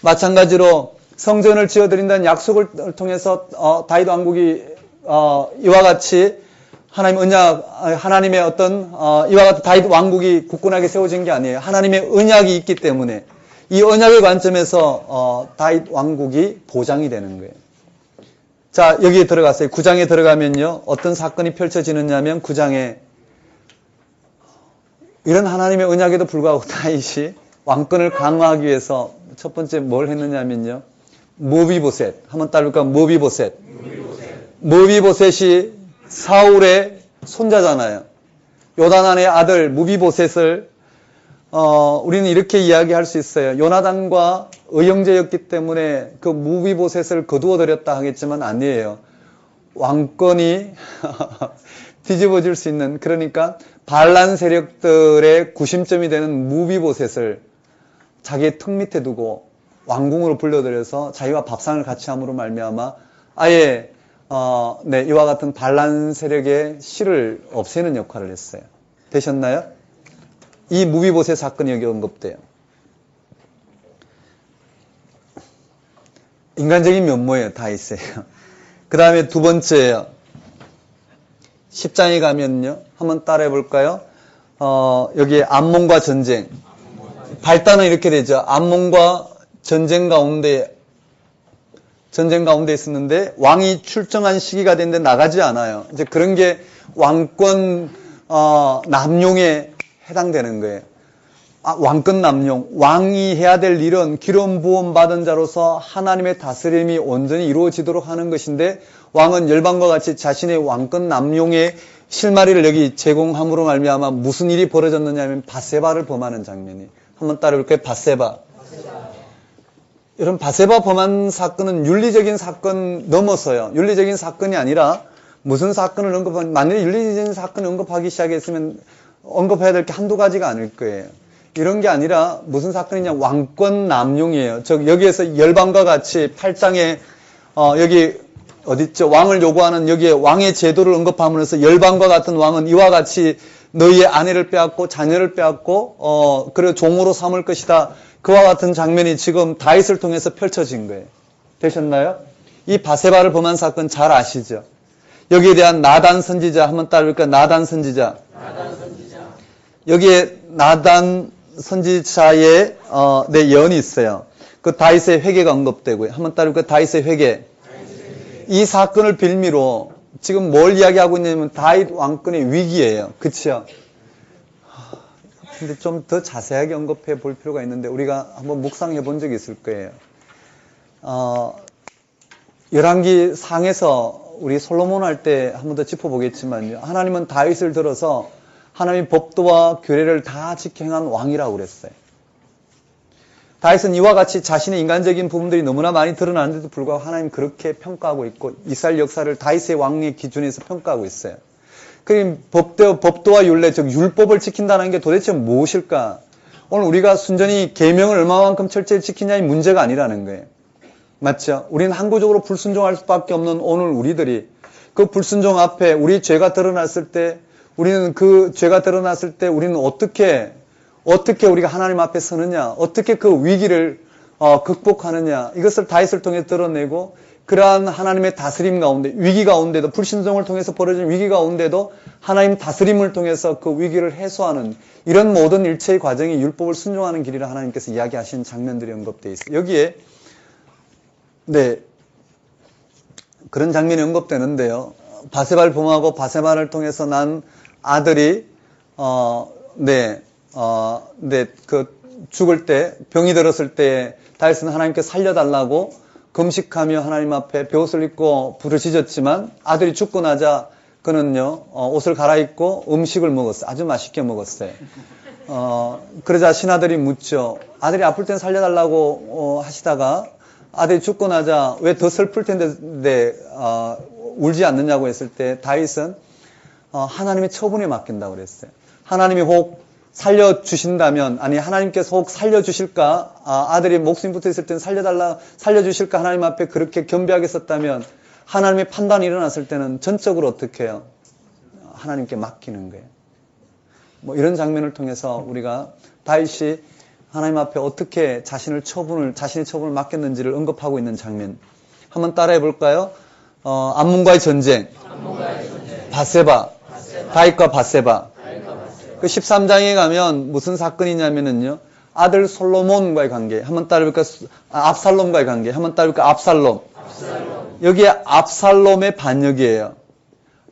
마찬가지로 성전을 지어드린다는 약속을 통해서 다윗 왕국이 이와 같이 하나님의 어떤 이와 같은 다윗 왕국이 굳건하게 세워진 게 아니에요. 하나님의 언약이 있기 때문에 이 언약의 관점에서 다윗 왕국이 보장이 되는 거예요. 자, 여기에 들어갔어요. 9장에 들어가면요. 어떤 사건이 펼쳐지느냐면 9장에 이런 하나님의 언약에도 불구하고 다윗이 왕권을 강화하기 위해서 첫 번째 뭘 했느냐면요. 무비보셋. 한번 따라볼까? 무비보셋이 사울의 손자잖아요. 요나단의 아들 무비보셋을 우리는 이렇게 이야기할 수 있어요. 요나단과 의형제였기 때문에 그 무비보셋을 거두어들였다 하겠지만 아니에요. 왕권이 뒤집어질 수 있는 그러니까 반란 세력들의 구심점이 되는 무비보셋을 자기의 턱 밑에 두고 왕궁으로 불러들여서 자기와 밥상을 같이 함으로 말미암아 아예 네, 이와 같은 반란 세력의 실을 없애는 역할을 했어요. 되셨나요? 이 무비보셋 사건이 여기 언급돼요. 인간적인 면모예요. 다 있어요. 그 다음에 두 번째예요. 10장에 가면요. 한번 따라해 볼까요? 여기 암몬과 전쟁. 발단은 이렇게 되죠. 암몬과 전쟁 가운데 있었는데 왕이 출정한 시기가 됐는데 나가지 않아요. 이제 그런 게 왕권 남용에 해당되는 거예요. 왕권 남용. 왕이 해야 될 일은 기름 부음 받은 자로서 하나님의 다스림이 온전히 이루어지도록 하는 것인데 왕은 열방과 같이 자신의 왕권 남용의 실마리를 여기 제공함으로 말미암아 무슨 일이 벌어졌느냐 하면 바세바를 범하는 장면이. 한번 따라볼까요? 바세바. 여러분 바세바 범한 사건은 윤리적인 사건 넘어서요. 윤리적인 사건이 아니라 무슨 사건을 언급하면 만약에 윤리적인 사건을 언급하기 시작했으면 언급해야 될 게 한두 가지가 아닐 거예요. 이런 게 아니라 무슨 사건이냐 왕권 남용이에요. 여기에서 열방과 같이 8장에 여기 어딨죠? 왕을 요구하는 여기에 왕의 제도를 언급함으로써 열방과 같은 왕은 이와 같이 너희의 아내를 빼앗고 자녀를 빼앗고 그리고 종으로 삼을 것이다. 그와 같은 장면이 지금 다윗을 통해서 펼쳐진 거예요. 되셨나요? 이 바세바를 범한 사건 잘 아시죠? 여기에 대한 나단 선지자 한번 따라볼까요? 나단 선지자. 여기에 나단 선지자의 예언이 있어요. 그 다윗의 회개가 언급되고요. 한번 따라볼까요? 다윗의 회개. 이 사건을 빌미로 지금 뭘 이야기하고 있냐면 다윗 왕권의 위기예요. 그치요? 근데 좀 더 자세하게 언급해 볼 필요가 있는데 우리가 한번 묵상해 본 적이 있을 거예요. 열왕기 상에서 우리 솔로몬 할 때 한 번 더 짚어보겠지만요. 하나님은 다윗을 들어서 하나님의 법도와 규례를 다 지켜행한 왕이라고 그랬어요. 다윗은 이와 같이 자신의 인간적인 부분들이 너무나 많이 드러나는데도 불구하고 하나님 그렇게 평가하고 있고 이스라엘 역사를 다윗의 왕의 기준에서 평가하고 있어요. 그럼 법도와 율례, 즉 율법을 지킨다는 게 도대체 무엇일까? 오늘 우리가 순전히 계명을 얼마만큼 철저히 지키냐의 문제가 아니라는 거예요. 맞죠? 우리는 항구적으로 불순종할 수밖에 없는 오늘 우리들이 그 불순종 앞에 우리 죄가 드러났을 때 우리는 그 죄가 드러났을 때 우리는 어떻게 우리가 하나님 앞에 서느냐, 어떻게 그 위기를 극복하느냐, 이것을 다윗을 통해 드러내고 그러한 하나님의 다스림 가운데, 위기 가운데도 불신종을 통해서 벌어진 위기 가운데도 하나님 다스림을 통해서 그 위기를 해소하는 이런 모든 일체의 과정이 율법을 순종하는 길이라 하나님께서 이야기하신 장면들이 언급되어 있어요. 여기에 그런 장면이 언급되는데요. 바세바를 범하고 바세바를 통해서 난 아들이 죽을 때 병이 들었을 때 다윗은 하나님께 살려달라고 금식하며 하나님 앞에 베옷을 입고 부르짖었지만 아들이 죽고 나자 그는요 옷을 갈아입고 음식을 먹었어요. 아주 맛있게 먹었어요. 그러자 신하들이 묻죠. 아들이 아플 땐 살려달라고 하시다가 아들이 죽고 나자 왜 더 슬플 텐데 울지 않느냐고 했을 때 다윗은 하나님의 처분에 맡긴다고 그랬어요. 하나님이 혹 살려주신다면, 아니 하나님께서 혹 살려주실까, 아들이 목숨이 붙어있을 땐 살려주실까 하나님 앞에 그렇게 겸비하게 썼다면 하나님의 판단이 일어났을 때는 전적으로 어떻게 해요? 하나님께 맡기는 거예요. 뭐 이런 장면을 통해서 우리가 다윗이 하나님 앞에 어떻게 자신의 처분을 맡겼는지를 언급하고 있는 장면. 한번 따라해 볼까요? 암몬과의 전쟁. 바세바. 다윗과 바세바. 그 13장에 가면 무슨 사건이냐면은요. 아들 솔로몬과의 관계. 한번 따라볼까요? 압살롬과의 관계. 한번 따라볼까요? 압살롬. 여기에 압살롬의 반역이에요.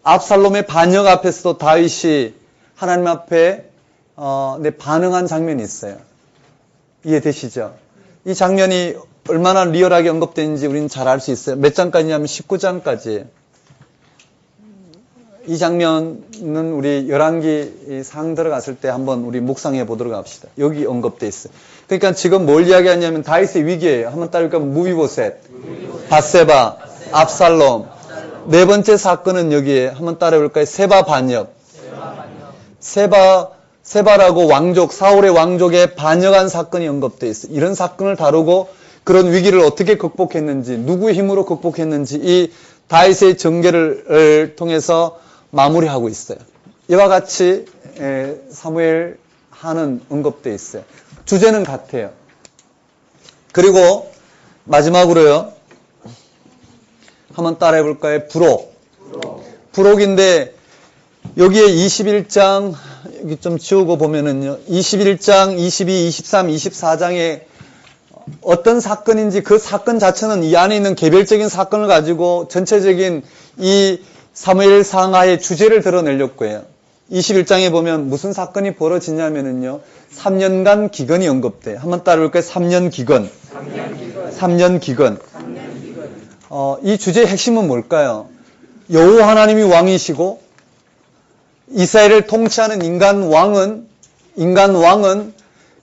압살롬의 반역 앞에서도 다윗이 하나님 앞에 반응한 장면이 있어요. 이해되시죠? 이 장면이 얼마나 리얼하게 언급되는지 우리는 잘 알 수 있어요. 몇 장까지냐면 19장까지. 이 장면은 우리 열왕기 상 들어갔을 때 한번 우리 묵상해 보도록 합시다. 여기 언급돼 있어요. 그러니까 지금 뭘 이야기하냐면 다윗의 위기예요. 한번 따를까 무비보셋, 바세바, 압살롬. 네 번째 사건은 여기에 한번 따라볼까요? 세바 반역. 세바라고 왕족, 사울의 왕족에 반역한 사건이 언급돼 있어요. 이런 사건을 다루고 그런 위기를 어떻게 극복했는지, 누구의 힘으로 극복했는지 이 다윗의 전개를 통해서 마무리하고 있어요. 이와 같이 사무엘 하는 언급되어 있어요. 주제는 같아요. 그리고 마지막으로요. 한번 따라해 볼까요? 부록. 부록인데 여기에 21장 여기 좀 지우고 보면은요. 21장, 22, 23, 24장에 어떤 사건인지 그 사건 자체는 이 안에 있는 개별적인 사건을 가지고 전체적인 이 사무엘 상하의 주제를 드러내려고 해요. 21장에 보면 무슨 사건이 벌어지냐면은요. 3년간 기근이 언급돼요. 한번 따라볼까요? 3년 기근. 3년 기근. 이 주제의 핵심은 뭘까요? 여호와 하나님이 왕이시고 이스라엘을 통치하는 인간 왕은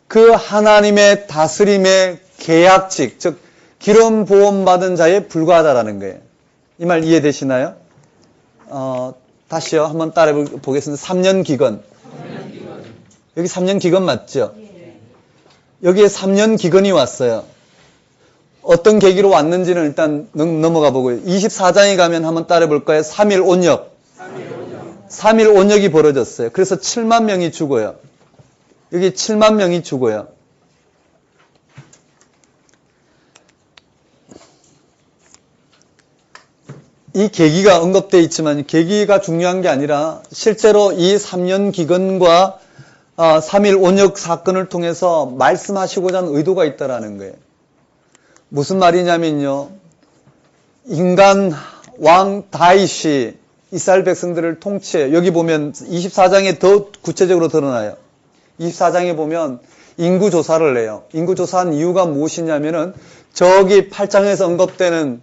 그 하나님의 다스림의 계약직, 즉 기름 부음 받은 자에 불과하다라는 거예요. 이 말 이해되시나요? 다시요. 한번 따라해 보겠습니다. 3년 기근. 여기 3년 기근 맞죠? 여기에 3년 기근이 왔어요. 어떤 계기로 왔는지는 일단 넘어가 보고요. 24장에 가면 한번 따라해 볼까요? 3일 온역. 3일 온역이 벌어졌어요. 그래서 7만 명이 죽어요. 여기 7만 명이 죽어요. 이 계기가 언급되어 있지만 계기가 중요한 게 아니라 실제로 이 3년 기근과 3일 온역 사건을 통해서 말씀하시고자 하는 의도가 있다라는 거예요. 무슨 말이냐면요. 인간 왕 다윗이 이스라엘 백성들을 통치해요. 여기 보면 24장에 더 구체적으로 드러나요. 24장에 보면 인구조사를 내요. 인구조사한 이유가 무엇이냐면은 저기 8장에서 언급되는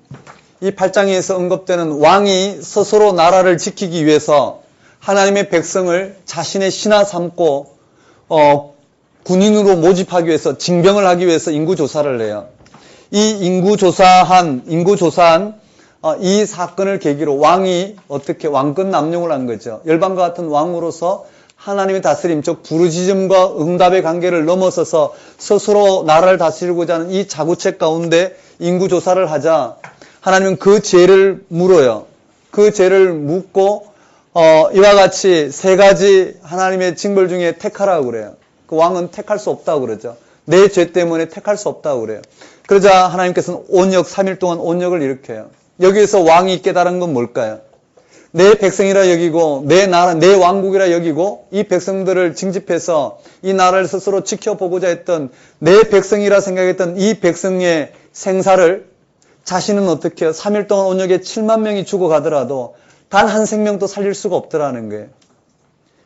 이 8장에서 언급되는 왕이 스스로 나라를 지키기 위해서 하나님의 백성을 자신의 신하 삼고 군인으로 모집하기 위해서 징병을 하기 위해서 인구조사를 내요. 이 인구조사한 이 사건을 계기로 왕이 어떻게 왕권 남용을 한 거죠. 열방과 같은 왕으로서 하나님의 다스림, 즉 부르짖음과 응답의 관계를 넘어서서 스스로 나라를 다스리고자 하는 이 자구책 가운데 인구조사를 하자 하나님은 그 죄를 물어요. 그 죄를 묻고 이와 같이 세 가지 하나님의 징벌 중에 택하라고 그래요. 그 왕은 택할 수 없다고 그러죠. 내 죄 때문에 택할 수 없다고 그래요. 그러자 하나님께서는 온역 3일 동안 온역을 일으켜요. 여기에서 왕이 깨달은 건 뭘까요? 내 백성이라 여기고 내 나라, 내 왕국이라 여기고 이 백성들을 징집해서 이 나라를 스스로 지켜보고자 했던 내 백성이라 생각했던 이 백성의 생사를 자신은 어떻게 해요? 3일 동안 온역에 7만 명이 죽어가더라도 단 한 생명도 살릴 수가 없더라는 거예요.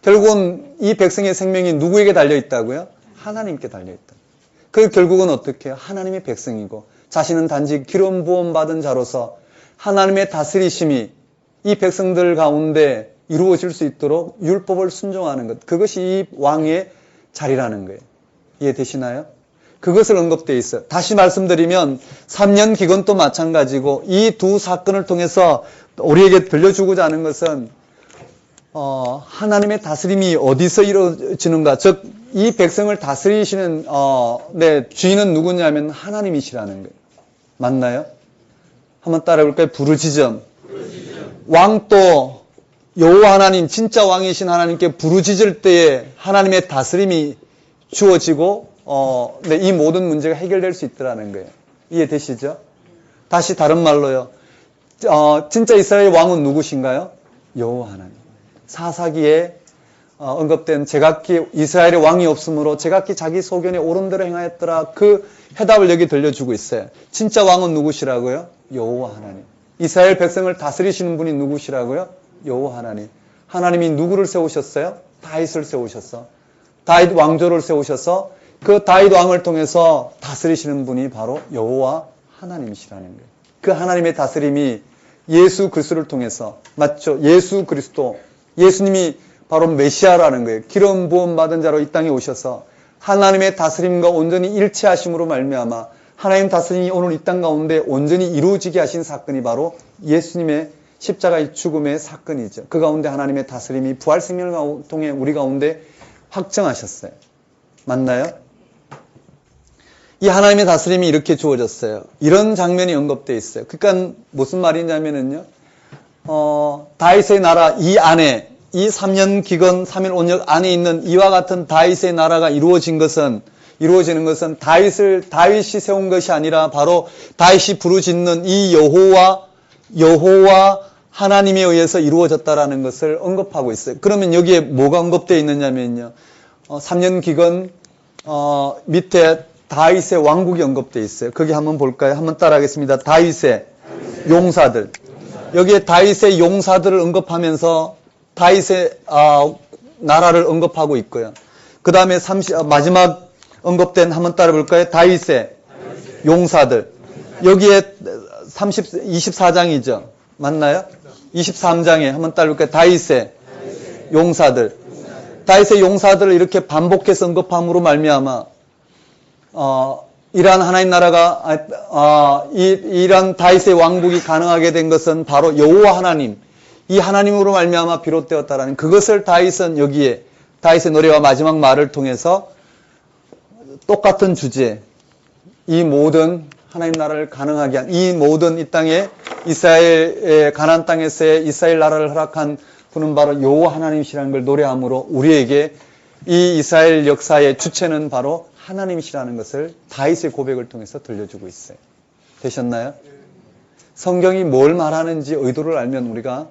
결국은 이 백성의 생명이 누구에게 달려있다고요? 하나님께 달려있다. 그 결국은 어떻게 해요? 하나님의 백성이고 자신은 단지 기름 부음 받은 자로서 하나님의 다스리심이 이 백성들 가운데 이루어질 수 있도록 율법을 순종하는 것. 그것이 이 왕의 자리라는 거예요. 이해되시나요? 그것을 언급되어 있어요. 다시 말씀드리면 3년 기근도 마찬가지고 이 두 사건을 통해서 우리에게 들려주고자 하는 것은 하나님의 다스림이 어디서 이루어지는가. 즉 이 백성을 다스리시는 주인은 누구냐면 하나님이시라는 거예요. 맞나요? 한번 따라해볼까요? 부르짖음. 왕도 여호와 하나님, 진짜 왕이신 하나님께 부르짖을 때에 하나님의 다스림이 주어지고 이 모든 문제가 해결될 수 있더라는 거예요. 이해되시죠? 다시 다른 말로요. 진짜 이스라엘 왕은 누구신가요? 여호와 하나님. 사사기에 언급된 제각기 이스라엘의 왕이 없으므로 제각기 자기 소견에 옳은 대로 행하였더라. 그 해답을 여기 들려주고 있어요. 진짜 왕은 누구시라고요? 여호와 하나님. 이스라엘 백성을 다스리시는 분이 누구시라고요? 여호와 하나님. 하나님이 누구를 세우셨어요? 다윗을 세우셨어. 다윗 왕조를 세우셔서 그 다윗 왕을 통해서 다스리시는 분이 바로 여호와 하나님이시라는 거예요. 그 하나님의 다스림이 예수 그리스도를 통해서 맞죠? 예수 그리스도 예수님이 바로 메시아라는 거예요. 기름 부음 받은 자로 이 땅에 오셔서 하나님의 다스림과 온전히 일치하심으로 말미암아 하나님 다스림이 오늘 이 땅 가운데 온전히 이루어지게 하신 사건이 바로 예수님의 십자가의 죽음의 사건이죠. 그 가운데 하나님의 다스림이 부활 생명을 통해 우리 가운데 확정하셨어요. 맞나요? 이 하나님의 다스림이 이렇게 주어졌어요. 이런 장면이 언급되어 있어요. 그러니까 무슨 말이냐면요. 다윗의 나라 이 안에 이 3년 기근 3일 온역 안에 있는 이와 같은 다윗의 나라가 이루어지는 것은 다윗이 세운 것이 아니라 바로 다윗이 부르짖는 이 여호와 하나님에 의해서 이루어졌다라는 것을 언급하고 있어요. 그러면 여기에 뭐가 언급되어 있느냐면요. 3년 기근 밑에 다윗의 왕국이 언급되어 있어요. 거기 한번 볼까요? 한번 따라하겠습니다. 다윗의 용사들. 여기에 다윗의 용사들을 언급하면서 다윗의 나라를 언급하고 있고요. 그 다음에 마지막 언급된 한번 따라 볼까요? 다윗의 용사들. 여기에 24장이죠. 맞나요? 23장에 한번 따라 볼까요? 다윗의 용사들. 다윗의 용사들을 이렇게 반복해서 언급함으로 말미암아 이러한 하나님 나라가 이러한 다윗의 왕국이 가능하게 된 것은 바로 여호와 하나님, 이 하나님으로 말미암아 비롯되었다라는 그것을 다윗은 여기에 다윗의 노래와 마지막 말을 통해서 똑같은 주제, 이 모든 하나님 나라를 가능하게 한 이 모든 이 땅에 이스라엘 가나안 땅에서의 이스라엘 나라를 허락한 분은 바로 여호와 하나님이시라는 걸 노래함으로 우리에게 이 이스라엘 역사의 주체는 바로 하나님이시라는 것을 다윗의 고백을 통해서 들려주고 있어요. 되셨나요? 성경이 뭘 말하는지 의도를 알면 우리가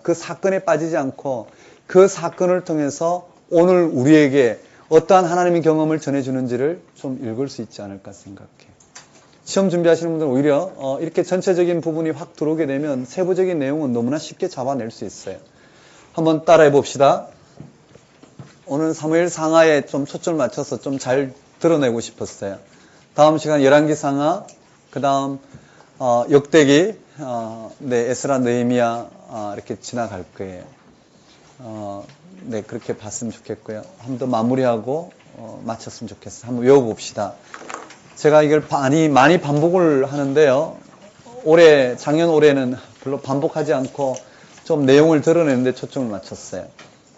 그 사건에 빠지지 않고 그 사건을 통해서 오늘 우리에게 어떠한 하나님의 경험을 전해주는지를 좀 읽을 수 있지 않을까 생각해요. 시험 준비하시는 분들은 오히려 이렇게 전체적인 부분이 확 들어오게 되면 세부적인 내용은 너무나 쉽게 잡아낼 수 있어요. 한번 따라해 봅시다. 오늘 사무엘 상하에 좀 초점을 맞춰서 좀 잘 드러내고 싶었어요. 다음 시간 열왕기 상하, 그 다음 역대기, 에스라 느헤미야 이렇게 지나갈 거예요. 그렇게 봤으면 좋겠고요. 한 번 더 마무리하고 마쳤으면 좋겠어요. 한번 외워봅시다. 제가 이걸 많이 반복을 하는데요. 작년 올해는 별로 반복하지 않고 좀 내용을 드러내는데 초점을 맞췄어요.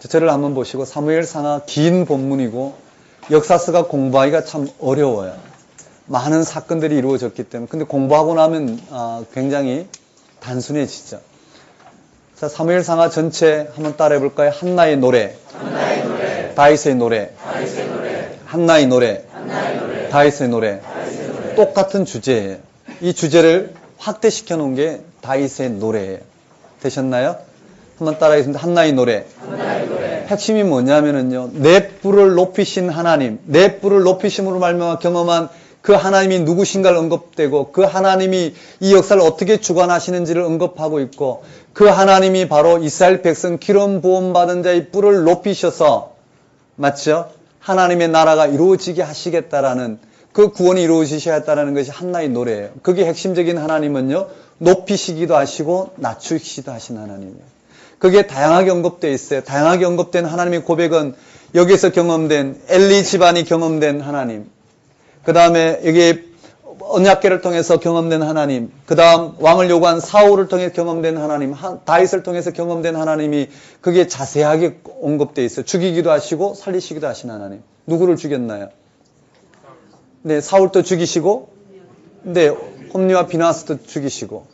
저를 한번 보시고 사무엘 상하 긴 본문이고 역사서가 공부하기가 참 어려워요. 많은 사건들이 이루어졌기 때문에. 근데 공부하고 나면 굉장히 단순해지죠. 자, 사무엘 상하 전체 한번 따라해 볼까요? 한나의 노래, 다윗의 노래, 한나의 노래, 다윗의 노래. 똑같은 주제예요. 이 주제를 확대시켜 놓은 게 다윗의 노래예요. 되셨나요? 한번 따라하겠습니다. 한나의 노래. 핵심이 뭐냐면은요, 내 뿔을 높이신 하나님, 내 뿔을 높이심으로 말미암아 경험한 그 하나님이 누구신가를 언급되고 그 하나님이 이 역사를 어떻게 주관하시는지를 언급하고 있고 그 하나님이 바로 이스라엘 백성 기름 부음 받은 자의 뿔을 높이셔서 맞죠? 하나님의 나라가 이루어지게 하시겠다라는 그 구원이 이루어지셔야겠다라는 것이 한나의 노래예요. 그게 핵심적인 하나님은요, 높이시기도 하시고 낮추시기도 하신 하나님이에요. 그게 다양하게 언급되어 있어요. 다양하게 언급된 하나님의 고백은 여기서 경험된 엘리 집안이 경험된 하나님, 그 다음에 여기 언약궤를 통해서 경험된 하나님, 그 다음 왕을 요구한 사울을 통해 경험된 하나님, 다윗을 통해서 경험된 하나님이 그게 자세하게 언급되어 있어요. 죽이기도 하시고 살리시기도 하신 하나님. 누구를 죽였나요? 네, 사울도 죽이시고, 네, 홈리와 비나스도 죽이시고,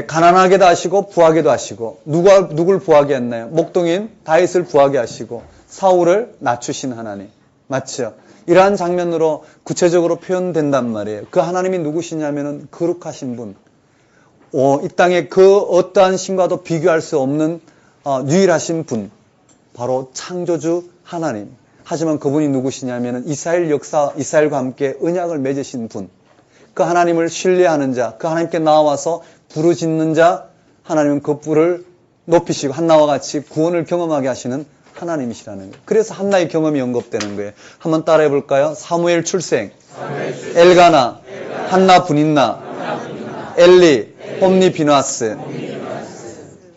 가난하게도 하시고 부하게도 하시고, 누굴 부하게 했나요? 목동인 다윗을 부하게 하시고 사울을 낮추신 하나님. 맞죠? 이러한 장면으로 구체적으로 표현된단 말이에요. 그 하나님이 누구시냐면은 거룩하신 분, 이 땅에 그 어떠한 신과도 비교할 수 없는 유일하신 분, 바로 창조주 하나님. 하지만 그분이 누구시냐면은 이스라엘 역사, 이스라엘과 함께 언약을 맺으신 분, 그 하나님을 신뢰하는 자, 그 하나님께 나와서 부르짖는 자, 하나님은 그 뿔을 높이시고 한나와 같이 구원을 경험하게 하시는 하나님이시라는 거예요. 그래서 한나의 경험이 언급되는 거예요. 한번 따라해 볼까요? 사무엘 출생, 엘가나, 한나 분인나, 엘리, 홈니 비나스.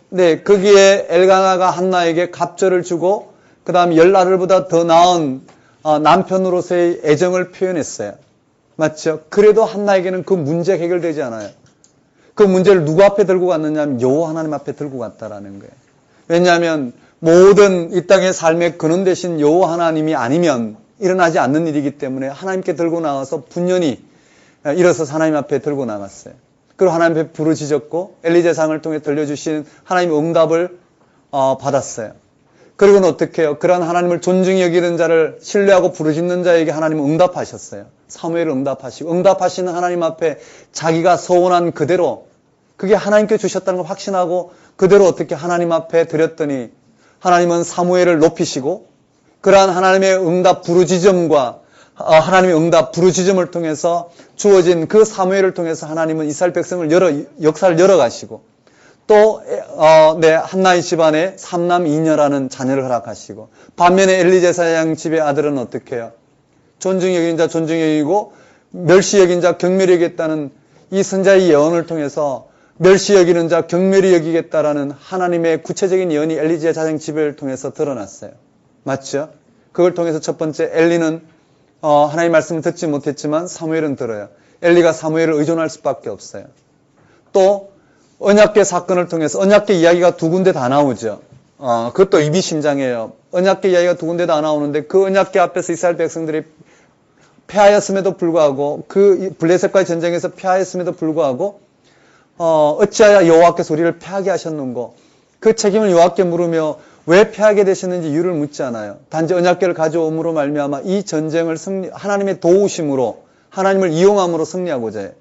네, 거기에 엘가나가 한나에게 갑절을 주고 그 다음 10나흘보다 더 나은 남편으로서의 애정을 표현했어요. 맞죠? 그래도 한나에게는 그 문제 해결되지 않아요. 그 문제를 누구 앞에 들고 갔느냐 하면 여호와 하나님 앞에 들고 갔다라는 거예요. 왜냐하면 모든 이 땅의 삶의 근원 되신 여호와 하나님이 아니면 일어나지 않는 일이기 때문에 하나님께 들고 나가서 분연히 일어서서 하나님 앞에 들고 나갔어요. 그리고 하나님 앞에 부르짖었고 엘리 제사장을 통해 들려주신 하나님의 응답을 받았어요. 그리고는 어떻게 해요? 그런 하나님을 존중히 여기는 자를 신뢰하고 부르짖는 자에게 하나님은 응답하셨어요. 사무엘을 응답하시고 응답하시는 하나님 앞에 자기가 소원한 그대로 그게 하나님께 주셨다는 걸 확신하고 그대로 어떻게 하나님 앞에 드렸더니 하나님은 사무엘을 높이시고 그러한 하나님의 응답 부르짖음과 하나님의 응답 부르짖음을 통해서 주어진 그 사무엘을 통해서 하나님은 이스라엘 백성을 역사를 열어가시고 또 한나의 집안에 3남 2녀라는 자녀를 허락하시고 반면에 엘리 제사장 집의 아들은 어떻게 해요? 존중히 여기는 자 존중히 여기고 멸시 여긴 자 경멸히 여기겠다는 이 선자의 예언을 통해서 멸시 여기는 자 경멸히 여기겠다라는 하나님의 구체적인 예언이 엘리 제사장 집을 통해서 드러났어요. 맞죠? 그걸 통해서 첫 번째 엘리는 하나님의 말씀을 듣지 못했지만 사무엘은 들어요. 엘리가 사무엘을 의존할 수밖에 없어요. 또 언약궤 사건을 통해서 언약궤 이야기가 두 군데 다 나오죠. 그것도 의미심장해요. 언약궤 이야기가 두 군데 다 나오는데 그 언약궤 앞에서 이스라엘 백성들이 패하였음에도 불구하고 그 블레셋과의 전쟁에서 패하였음에도 불구하고 어찌하여 여호와께서 우리를 패하게 하셨는고 그 책임을 여호와께 물으며 왜 패하게 되셨는지 이유를 묻지 않아요. 단지 언약궤를 가져옴으로 말미암아 이 전쟁을 하나님의 도우심으로 하나님을 이용함으로 승리하고자 해요.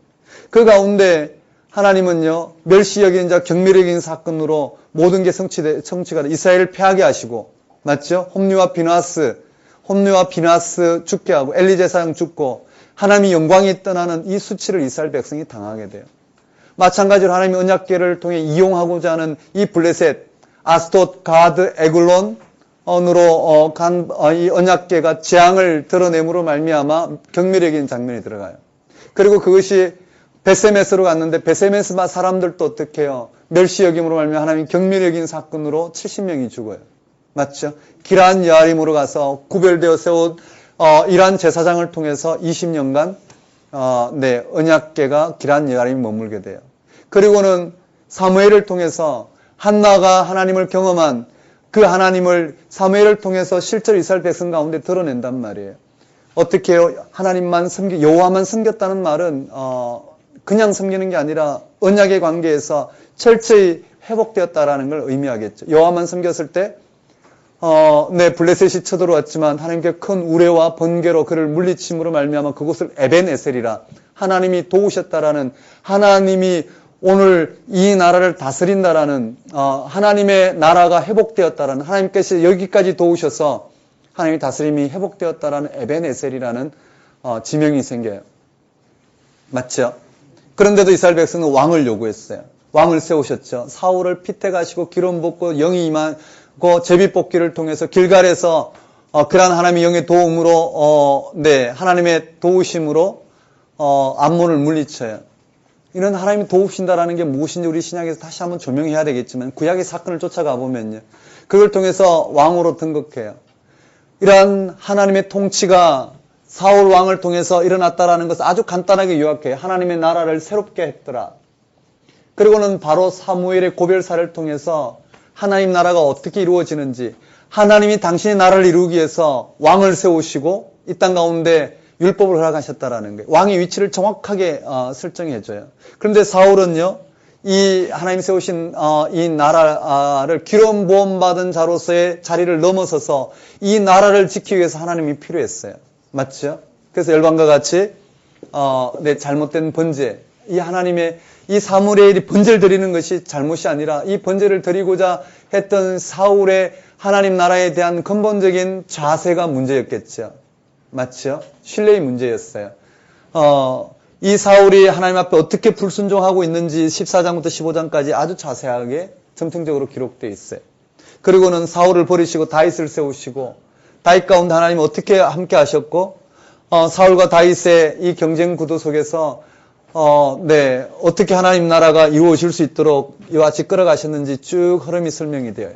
그 가운데 하나님은요 멸시 여긴 자 경멸히 여긴 사건으로 모든 게 성취가 돼 이스라엘을 패하게 하시고 맞죠? 홈리와 비나스 죽게 하고 엘리 제사장 죽고 하나님의 영광이 떠나는 이 수치를 이스라엘 백성이 당하게 돼요. 마찬가지로 하나님의 언약궤를 통해 이용하고자 하는 이 블레셋, 아스돗, 가드, 에글론으로 간 이 언약궤가 재앙을 드러내므로 말미암아 경멸히 여긴 장면이 들어가요. 그리고 그것이 베세메스로 갔는데 베세메스 사람들도 어떻게 해요? 멸시 여김으로 말미암아 하나님 경멸히 여긴 사건으로 70명이 죽어요. 맞죠? 기란 여아림으로 가서 구별되어 세운 이란 제사장을 통해서 20년간 언약궤가 기란 여아림에 머물게 돼요. 그리고는 사무엘을 통해서 한나가 하나님을 경험한 그 하나님을 사무엘을 통해서 실제로 이스라엘 백성 가운데 드러낸단 말이에요. 어떻게 해요? 여호와만 섬겼다는 말은 그냥 섬기는 게 아니라 언약의 관계에서 철저히 회복되었다라는 걸 의미하겠죠. 여호와만 섬겼을 때 블레셋이 쳐들어왔지만 하나님께 큰 우레와 번개로 그를 물리침으로 말미암아 그곳을 에벤에셀이라 하나님이 도우셨다라는 하나님이 오늘 이 나라를 다스린다라는 하나님의 나라가 회복되었다라는 하나님께서 여기까지 도우셔서 하나님의 다스림이 회복되었다라는 에벤에셀이라는 지명이 생겨요. 맞죠? 그런데도 이스라엘 백성은 왕을 요구했어요. 왕을 세우셨죠. 사울을 피택하시고 기름 붓고 영이 임하고 제비 뽑기를 통해서 길갈에서 그러한 하나님의 영의 도움으로 하나님의 도우심으로 암몬을 물리쳐요. 이런 하나님이 도우신다라는 게 무엇인지 우리 신약에서 다시 한번 조명해야 되겠지만 구약의 사건을 쫓아가 보면요. 그걸 통해서 왕으로 등극해요. 이러한 하나님의 통치가 사울 왕을 통해서 일어났다라는 것을 아주 간단하게 요약해요. 하나님의 나라를 새롭게 했더라. 그리고는 바로 사무엘의 고별사를 통해서 하나님 나라가 어떻게 이루어지는지 하나님이 당신의 나라를 이루기 위해서 왕을 세우시고 이 땅 가운데 율법을 허락하셨다라는 거예요. 왕의 위치를 정확하게 설정해줘요. 그런데 사울은요, 이 하나님 세우신 이 나라를 기름 부음 받은 자로서의 자리를 넘어서서 이 나라를 지키기 위해서 하나님이 필요했어요. 맞죠? 그래서 열방과 같이 잘못된 번제, 이 하나님의 이 사무엘이 번제를 드리는 것이 잘못이 아니라 이 번제를 드리고자 했던 사울의 하나님 나라에 대한 근본적인 자세가 문제였겠죠. 맞죠? 신뢰의 문제였어요. 이 사울이 하나님 앞에 어떻게 불순종하고 있는지 14장부터 15장까지 아주 자세하게 점층적으로 기록되어 있어요. 그리고는 사울을 버리시고 다윗을 세우시고 다윗 가운데 하나님이 어떻게 함께 하셨고 사울과 다윗의 이 경쟁 구도 속에서 어떻게 하나님 나라가 이루어질 수 있도록 이와 같이 끌어가셨는지 쭉 흐름이 설명이 되어요.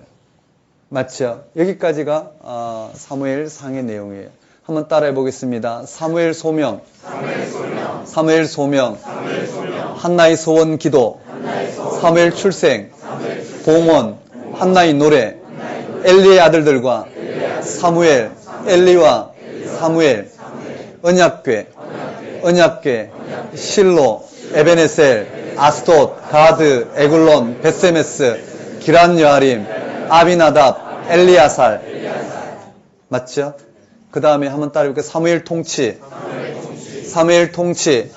맞죠? 여기까지가 사무엘 상의 내용이에요. 한번 따라해 보겠습니다. 사무엘 소명, 한나의 소원 기도, 사무엘 출생, 봉헌, 한나의 노래, 엘리의 아들들과 사무엘, 엘리와 사무엘, 언약궤, 실로, 에베네셀, 아스돗, 가드, 에글론, 베세메스, 기란 여아림, 아비나답, 엘리아살. 맞죠? 그 다음에 한번 따라해볼게요. 사무엘 통치, 사무엘 통치,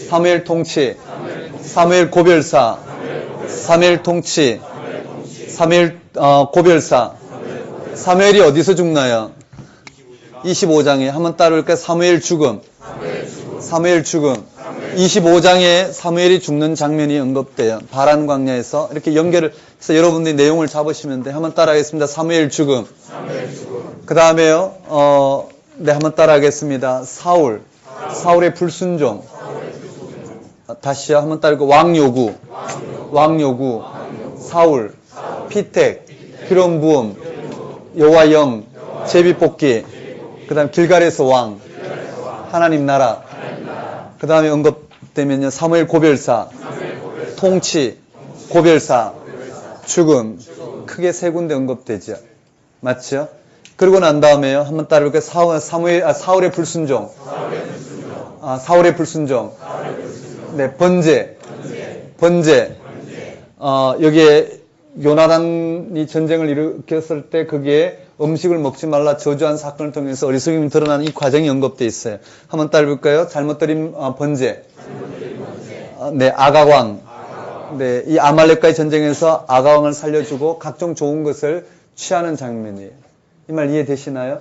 사무엘 통치, 사무엘 고별사, 사무엘 통치, 사무엘 고별사. 사무엘이 어디서 죽나요? 25장에 한번 따라올까요? 사무엘 죽음. 사무엘 죽음. 25장에 사무엘이 죽는 장면이 언급돼요. 바란 광야에서 이렇게 연결을 해서 여러분들이 내용을 잡으시면 돼요. 한번 따라하겠습니다. 사무엘 죽음. 그 다음에요. 네, 한번 따라하겠습니다. 사울. 사울의 불순종. 다시요. 한번 따라하고 왕 요구. 왕 요구. 사울. 피택. 기름 부음. 여호와 영. 제비 뽑기. 그 다음 길갈에서 왕. 하나님 나라. 그 다음에 언급되면요. 사무엘 고별사. 통치. 고별사. 죽음. 크게 세 군데 언급되죠. 맞죠? 그러고 난 다음에요. 한번 따라볼게요. 사울의 불순종. 사울의 불순종. 네, 번제. 번제. 여기에 요나단이 전쟁을 일으켰을 때 거기에 음식을 먹지 말라 저주한 사건을 통해서 어리석음이 드러나는 이 과정이 언급되어 있어요. 한번 따라볼까요? 잘못 들인 번제. 네, 아가왕. 네, 이 아말렉과의 전쟁에서 아가왕을 살려주고 각종 좋은 것을 취하는 장면이에요. 이 말 이해되시나요?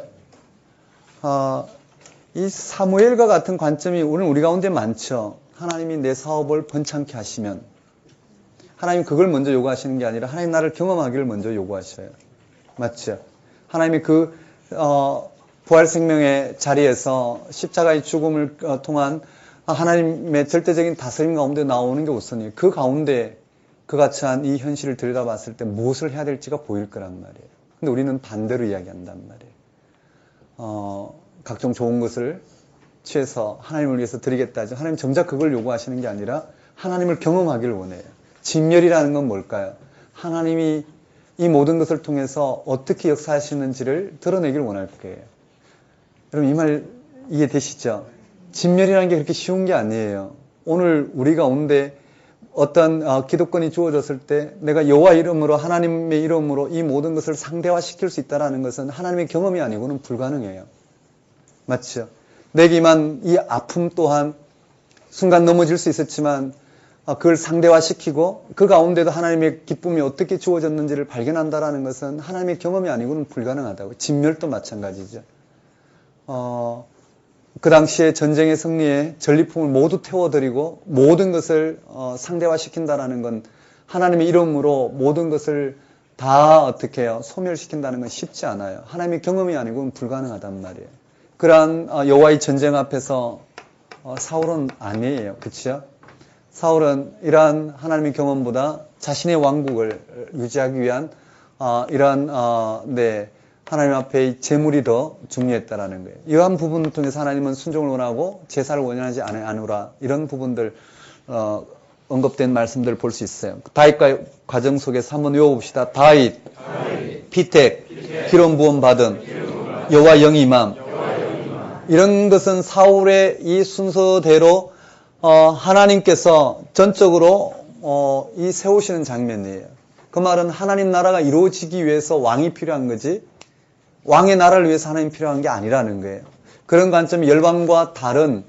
이 사무엘과 같은 관점이 오늘 우리 가운데 많죠. 하나님이 내 사업을 번창케 하시면 하나님 그걸 먼저 요구하시는 게 아니라 하나님 나를 경험하기를 먼저 요구하셔요. 맞죠? 하나님이 그 부활 생명의 자리에서 십자가의 죽음을 통한 하나님의 절대적인 다스림 가운데 나오는 게 우선이에요. 그 가운데 그같이 한 이 현실을 들여다봤을 때 무엇을 해야 될지가 보일 거란 말이에요. 근데 우리는 반대로 이야기한단 말이에요. 각종 좋은 것을 취해서 하나님을 위해서 드리겠다 하죠. 하나님 정작 그걸 요구하시는 게 아니라 하나님을 경험하기를 원해요. 진멸이라는 건 뭘까요? 하나님이 이 모든 것을 통해서 어떻게 역사하시는지를 드러내기를 원할 거예요. 여러분 이 말 이해되시죠? 진멸이라는 게 그렇게 쉬운 게 아니에요. 오늘 우리 가운데 어떤 기득권이 주어졌을 때 내가 여호와 이름으로 하나님의 이름으로 이 모든 것을 상대화시킬 수 있다는 것은 하나님의 경험이 아니고는 불가능해요. 맞죠? 내게만 이 아픔 또한 순간 넘어질 수 있었지만 그걸 상대화시키고 그 가운데도 하나님의 기쁨이 어떻게 주어졌는지를 발견한다는 것은 하나님의 경험이 아니고는 불가능하다고. 진멸도 마찬가지죠. 그 당시에 전쟁의 승리에 전리품을 모두 태워드리고 모든 것을 상대화시킨다는 건 하나님의 이름으로 모든 것을 다 어떻게 해요? 소멸시킨다는 건 쉽지 않아요. 하나님의 경험이 아니고는 불가능하단 말이에요. 그러한 여호와의 전쟁 앞에서 사울은 아니에요. 그렇죠? 사울은 이러한 하나님의 경험보다 자신의 왕국을 유지하기 위한 이러한 하나님 앞에 재물이 더 중요했다라는 거예요. 이러한 부분을 통해서 하나님은 순종을 원하고 제사를 원하지 않으라 이런 부분들 언급된 말씀들을 볼 수 있어요. 다윗과 과정 속에서 한번 외워봅시다. 다윗, 피택, 기름 부음 받은 여호와 영이 임함. 이런 것은 사울의 이 순서대로 하나님께서 전적으로 이 세우시는 장면이에요. 그 말은 하나님 나라가 이루어지기 위해서 왕이 필요한 거지 왕의 나라를 위해서 하나님이 필요한 게 아니라는 거예요. 그런 관점이 열방과 다른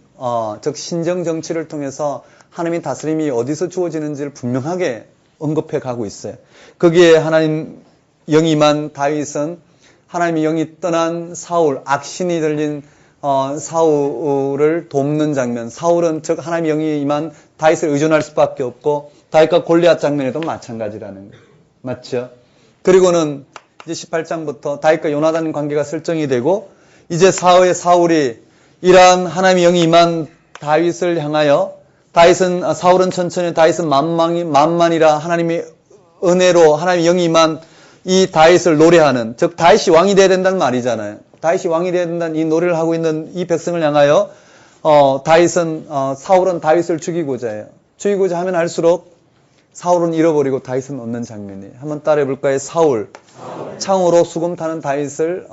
즉 신정 정치를 통해서 하나님의 다스림이 어디서 주어지는지를 분명하게 언급해 가고 있어요. 거기에 하나님 영이 임한 다윗은 하나님의 영이 떠난 사울, 악신이 들린 사울을 돕는 장면. 사울은 즉 하나님의 영이 임한 다윗을 의존할 수밖에 없고 다윗과 골리앗 장면에도 마찬가지라는 거예요. 맞죠? 그리고는 이제 18장부터 다윗과 요나단 관계가 설정이 되고 이제 사울이 이러한 하나님의 영이 임한 다윗을 향하여 사울은 천천히 다윗은 만만이라 하나님의 은혜로 하나님의 영이 임한 이 다윗을 노래하는 즉 다윗이 왕이 돼야 된다는 말이잖아요. 다윗이 왕이 돼야 된다는 이 노래를 하고 있는 이 백성을 향하여 사울은 다윗을 죽이고자 해요. 죽이고자 하면 할수록 사울은 잃어버리고 다윗은 얻는 장면이에요. 한번 따라해 볼까요? 사울. 창으로 수금 타는 다윗을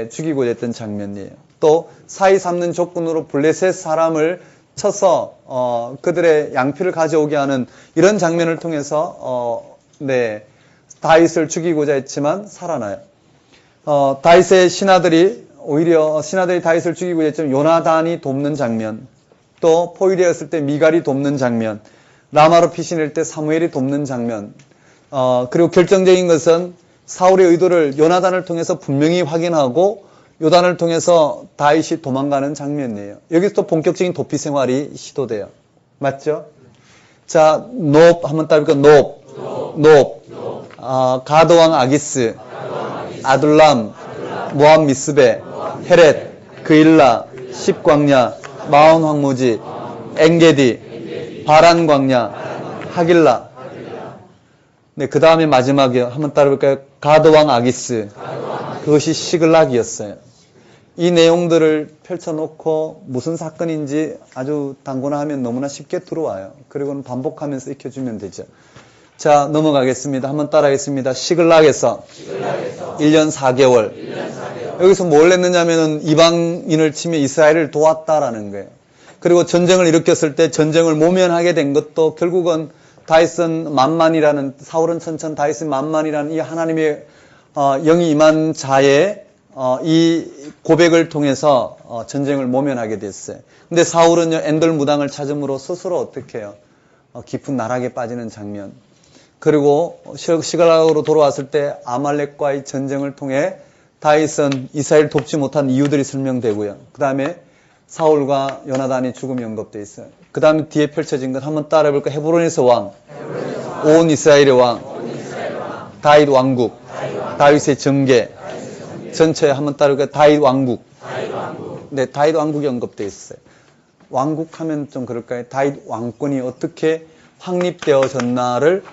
죽이고자 했던 장면이에요. 또 사이 삼는 조건으로 블레셋 사람을 쳐서 그들의 양피를 가져오게 하는 이런 장면을 통해서 다윗을 죽이고자 했지만 살아나요. 다윗의 신하들이 다윗을 죽이고자 했지만 요나단이 돕는 장면, 또 포위되었을 때 미갈이 돕는 장면, 라마로 피신할 때 사무엘이 돕는 장면, 그리고 결정적인 것은 사울의 의도를 요나단을 통해서 분명히 확인하고 요단을 통해서 다윗이 도망가는 장면이에요. 여기서 또 본격적인 도피 생활이 시도돼요. 맞죠? 자, 노업 한번 따라볼까요? 노업. 가드왕 아기스, 아둘람, 모압 미스베, 헤렛, 그일라, 십광야, 마온 황무지, 엔게디, 바란 광야, 하길라. 네, 그 다음에 마지막이요. 한번 따라볼까요? 가드왕 아기스. 그것이 시글락이었어요. 이 내용들을 펼쳐놓고 무슨 사건인지 아주 단거나하면 너무나 쉽게 들어와요. 그리고는 반복하면서 익혀주면 되죠. 자, 넘어가겠습니다. 한번 따라하겠습니다. 시글락에서 1년 4개월. 여기서 뭘 했느냐면은 이방인을 치며 이스라엘을 도왔다라는 거예요. 그리고 전쟁을 일으켰을 때 전쟁을 모면하게 된 것도 결국은 다윗은 만만이라는, 사울은 천천, 다윗은 만만이라는 이 하나님의 영이 임한 자의 이 고백을 통해서 전쟁을 모면하게 됐어요. 근데 사울은요, 엔돌 무당을 찾음으로 스스로 어떻게 해요? 깊은 나락에 빠지는 장면. 그리고 시글락으로 돌아왔을 때 아말렉과의 전쟁을 통해 다윗은 이스라엘 돕지 못한 이유들이 설명되고요. 그 다음에 사울과 요나단이 죽음이 언급되어 있어요. 그 다음에 뒤에 펼쳐진 것 한번 따라해볼까? 헤브론에서 왕, 온 이스라엘의 왕, 다윗 왕국, 다윗의 정계, 전체에 한번 따라해볼까? 다윗 왕국. 네, 다윗 왕국이 언급되어 있어요. 왕국하면 좀 그럴까요? 다윗 왕권이 어떻게 확립되어졌나를,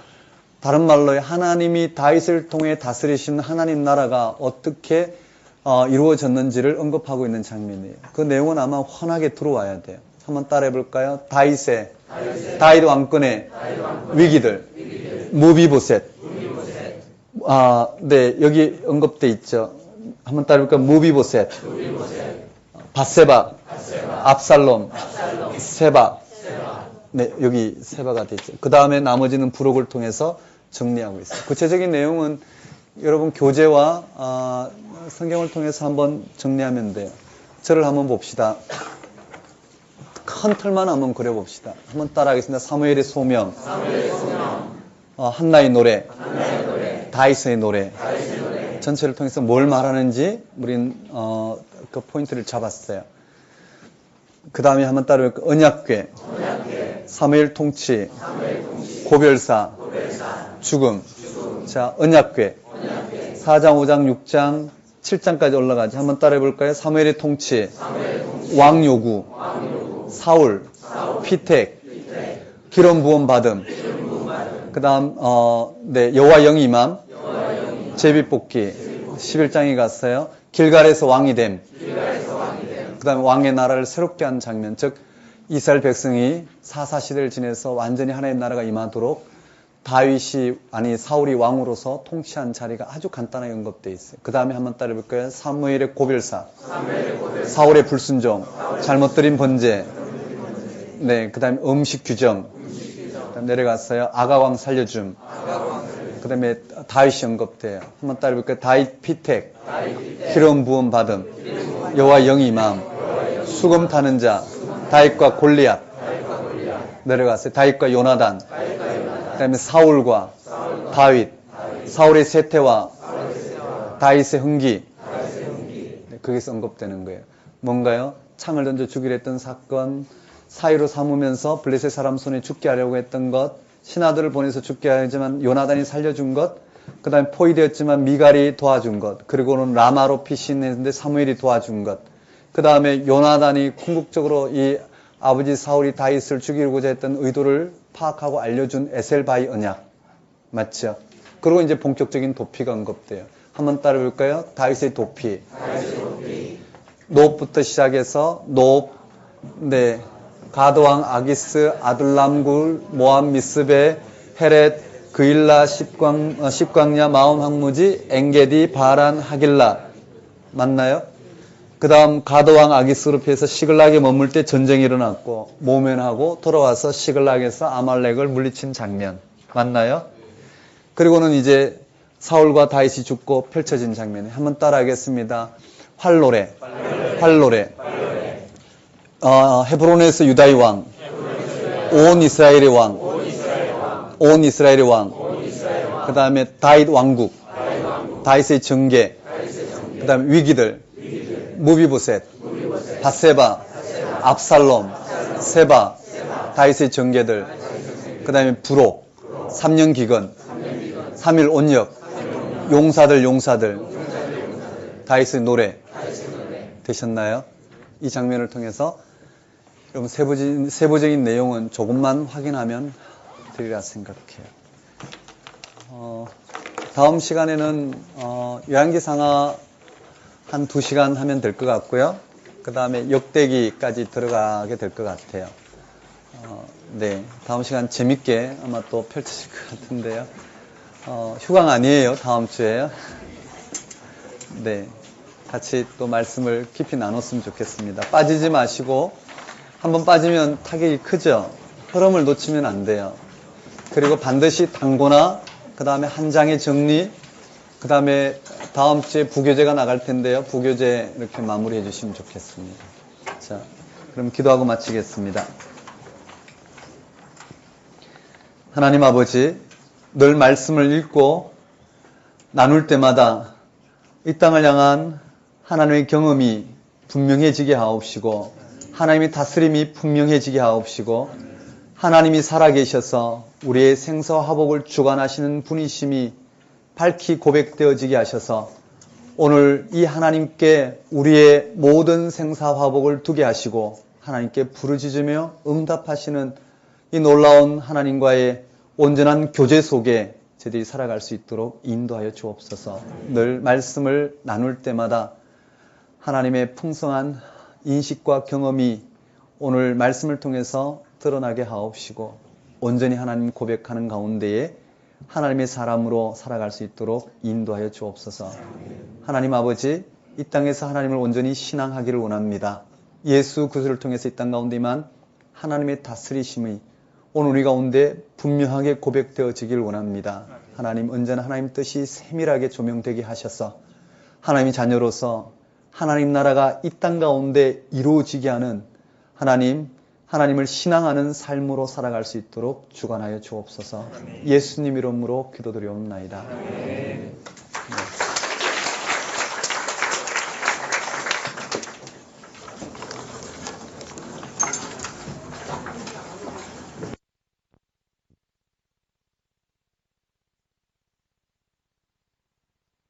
다른 말로 하나님이 다윗을 통해 다스리신 하나님 나라가 어떻게 이루어졌는지를 언급하고 있는 장면이에요. 그 내용은 아마 환하게 들어와야 돼요. 한번 따라해볼까요? 다윗 왕권의 위기들. 무비보셋. 네, 여기 언급돼 있죠. 한번 따라해볼까요? 무비보셋. 바세바. 압살롬. 세바. 네, 여기 세바가 돼 있죠. 그 다음에 나머지는 부록을 통해서 정리하고 있어요. 구체적인 내용은 여러분 교재와 성경을 통해서 한번 정리하면 돼요. 저를 한번 봅시다. 큰 틀만 한번 그려봅시다. 한번 따라하겠습니다. 사무엘의 소명, 한나의 노래, 다윗의 노래. 전체를 통해서 뭘 말하는지 우린 그 포인트를 잡았어요. 그 다음에 한번 따라해볼까요? 언약궤, 사무엘 통치, 고별사, 죽음. 자, 언약궤. 4장, 5장, 6장, 7장까지 올라가지. 한번 따라해볼까요? 사무엘의 통치, 왕 요구, 사울, 피택, 기름 부음 받음. 그 다음, 여호와 영이 임함, 제비 뽑기, 11장에 갔어요. 길갈에서 왕이 됨. 그 다음에 왕의 나라를 새롭게 한 장면. 즉, 이스라엘 백성이 사사시대를 지내서 완전히 하나님의 나라가 임하도록 사울이 왕으로서 통치한 자리가 아주 간단하게 언급되어 있어요. 그 다음에 한번 따라해볼까요? 사무엘의 고별사, 사울의 불순종, 잘못 드린 번제, 네, 그 다음에 음식 규정, 그다음 내려갔어요. 아가왕 살려줌, 그 다음에 다윗이 언급돼요. 한번 따라해볼까요? 다윗 피택, 기름 부음 받음, 여호와 영이 임함, 수금 타는 자, 다윗과 골리앗, 내려갔어요. 다윗과 요나단, 그 다음에 사울과 다윗, 사울의 쇠퇴와 다윗의 흥기. 네, 거기서 언급되는 거예요. 뭔가요? 창을 던져 죽이려 했던 사건, 사위로 삼으면서 블레셋 사람 손에 죽게 하려고 했던 것, 신하들을 보내서 죽게 하지만 요나단이 살려준 것, 그 다음에 포위되었지만 미갈이 도와준 것, 그리고는 라마로 피신했는데 사무엘이 도와준 것, 그 다음에 요나단이 궁극적으로 이 아버지 사울이 다윗을 죽이고자 했던 의도를 파악하고 알려준 에셀바이 언약. 맞죠? 그리고 이제 본격적인 도피가 언급돼요. 한번 따라볼까요? 다윗의 도피. 노업부터 시작해서 노업, 네, 가드왕 아기스, 아둘람굴, 모압 미스베, 헤렛, 그일라, 십광야, 마온 황무지, 엔게디, 바란, 하길라. 맞나요? 그 다음 가드왕 아기스로피에서 시글락에 머물 때 전쟁이 일어났고 모면하고 돌아와서 시글락에서 아말렉을 물리친 장면 맞나요? 그리고는 이제 사울과 다윗이 죽고 펼쳐진 장면에 한번 따라하겠습니다. 활노래. 헤브론에서 유다의 왕, 온 이스라엘의 왕, 그 다음에 다윗 왕국, 다윗의 정계, 그 다음에 위기들, 무비보셋, 바세바, 압살롬, 세바, 다윗의 정계들, 그 다음에 부록, 3년 기근, 3일 온역, 용사들, 다윗의 노래 되셨나요? 이 장면을 통해서 여러분 세부적인 내용은 조금만 확인하면 되리라 생각해요. 다음 시간에는 요한기상하 한 2시간 하면 될 것 같고요. 그 다음에 역대기까지 들어가게 될 것 같아요. 네, 다음 시간 재밌게 아마 또 펼쳐질 것 같은데요. 휴강 아니에요, 다음 주에요. 네, 같이 또 말씀을 깊이 나눴으면 좋겠습니다. 빠지지 마시고, 한번 빠지면 타격이 크죠? 흐름을 놓치면 안 돼요. 그리고 반드시 단고나, 그 다음에 한 장의 정리, 그 다음에 다음 주에 부교재가 나갈 텐데요. 부교재 이렇게 마무리해 주시면 좋겠습니다. 자, 그럼 기도하고 마치겠습니다. 하나님 아버지, 늘 말씀을 읽고 나눌 때마다 이 땅을 향한 하나님의 경험이 분명해지게 하옵시고 하나님의 다스림이 분명해지게 하옵시고 하나님이 살아계셔서 우리의 생사화복을 주관하시는 분이심이 밝히 고백되어지게 하셔서 오늘 이 하나님께 우리의 모든 생사화복을 두게 하시고 하나님께 부르짖으며 응답하시는 이 놀라운 하나님과의 온전한 교제 속에 저희들이 살아갈 수 있도록 인도하여 주옵소서. 늘 말씀을 나눌 때마다 하나님의 풍성한 인식과 경험이 오늘 말씀을 통해서 드러나게 하옵시고 온전히 하나님 고백하는 가운데에 하나님의 사람으로 살아갈 수 있도록 인도하여 주옵소서. 하나님 아버지, 이 땅에서 하나님을 온전히 신앙하기를 원합니다. 예수 그리스도를 통해서 이 땅 가운데만 하나님의 다스리심이 오늘 우리 가운데 분명하게 고백되어지길 원합니다. 하나님, 언제나 하나님 뜻이 세밀하게 조명되게 하셔서 하나님의 자녀로서 하나님 나라가 이 땅 가운데 이루어지게 하는 하나님을 신앙하는 삶으로 살아갈 수 있도록 주관하여 주옵소서. 예수님 이름으로 기도드리옵나이다. 네.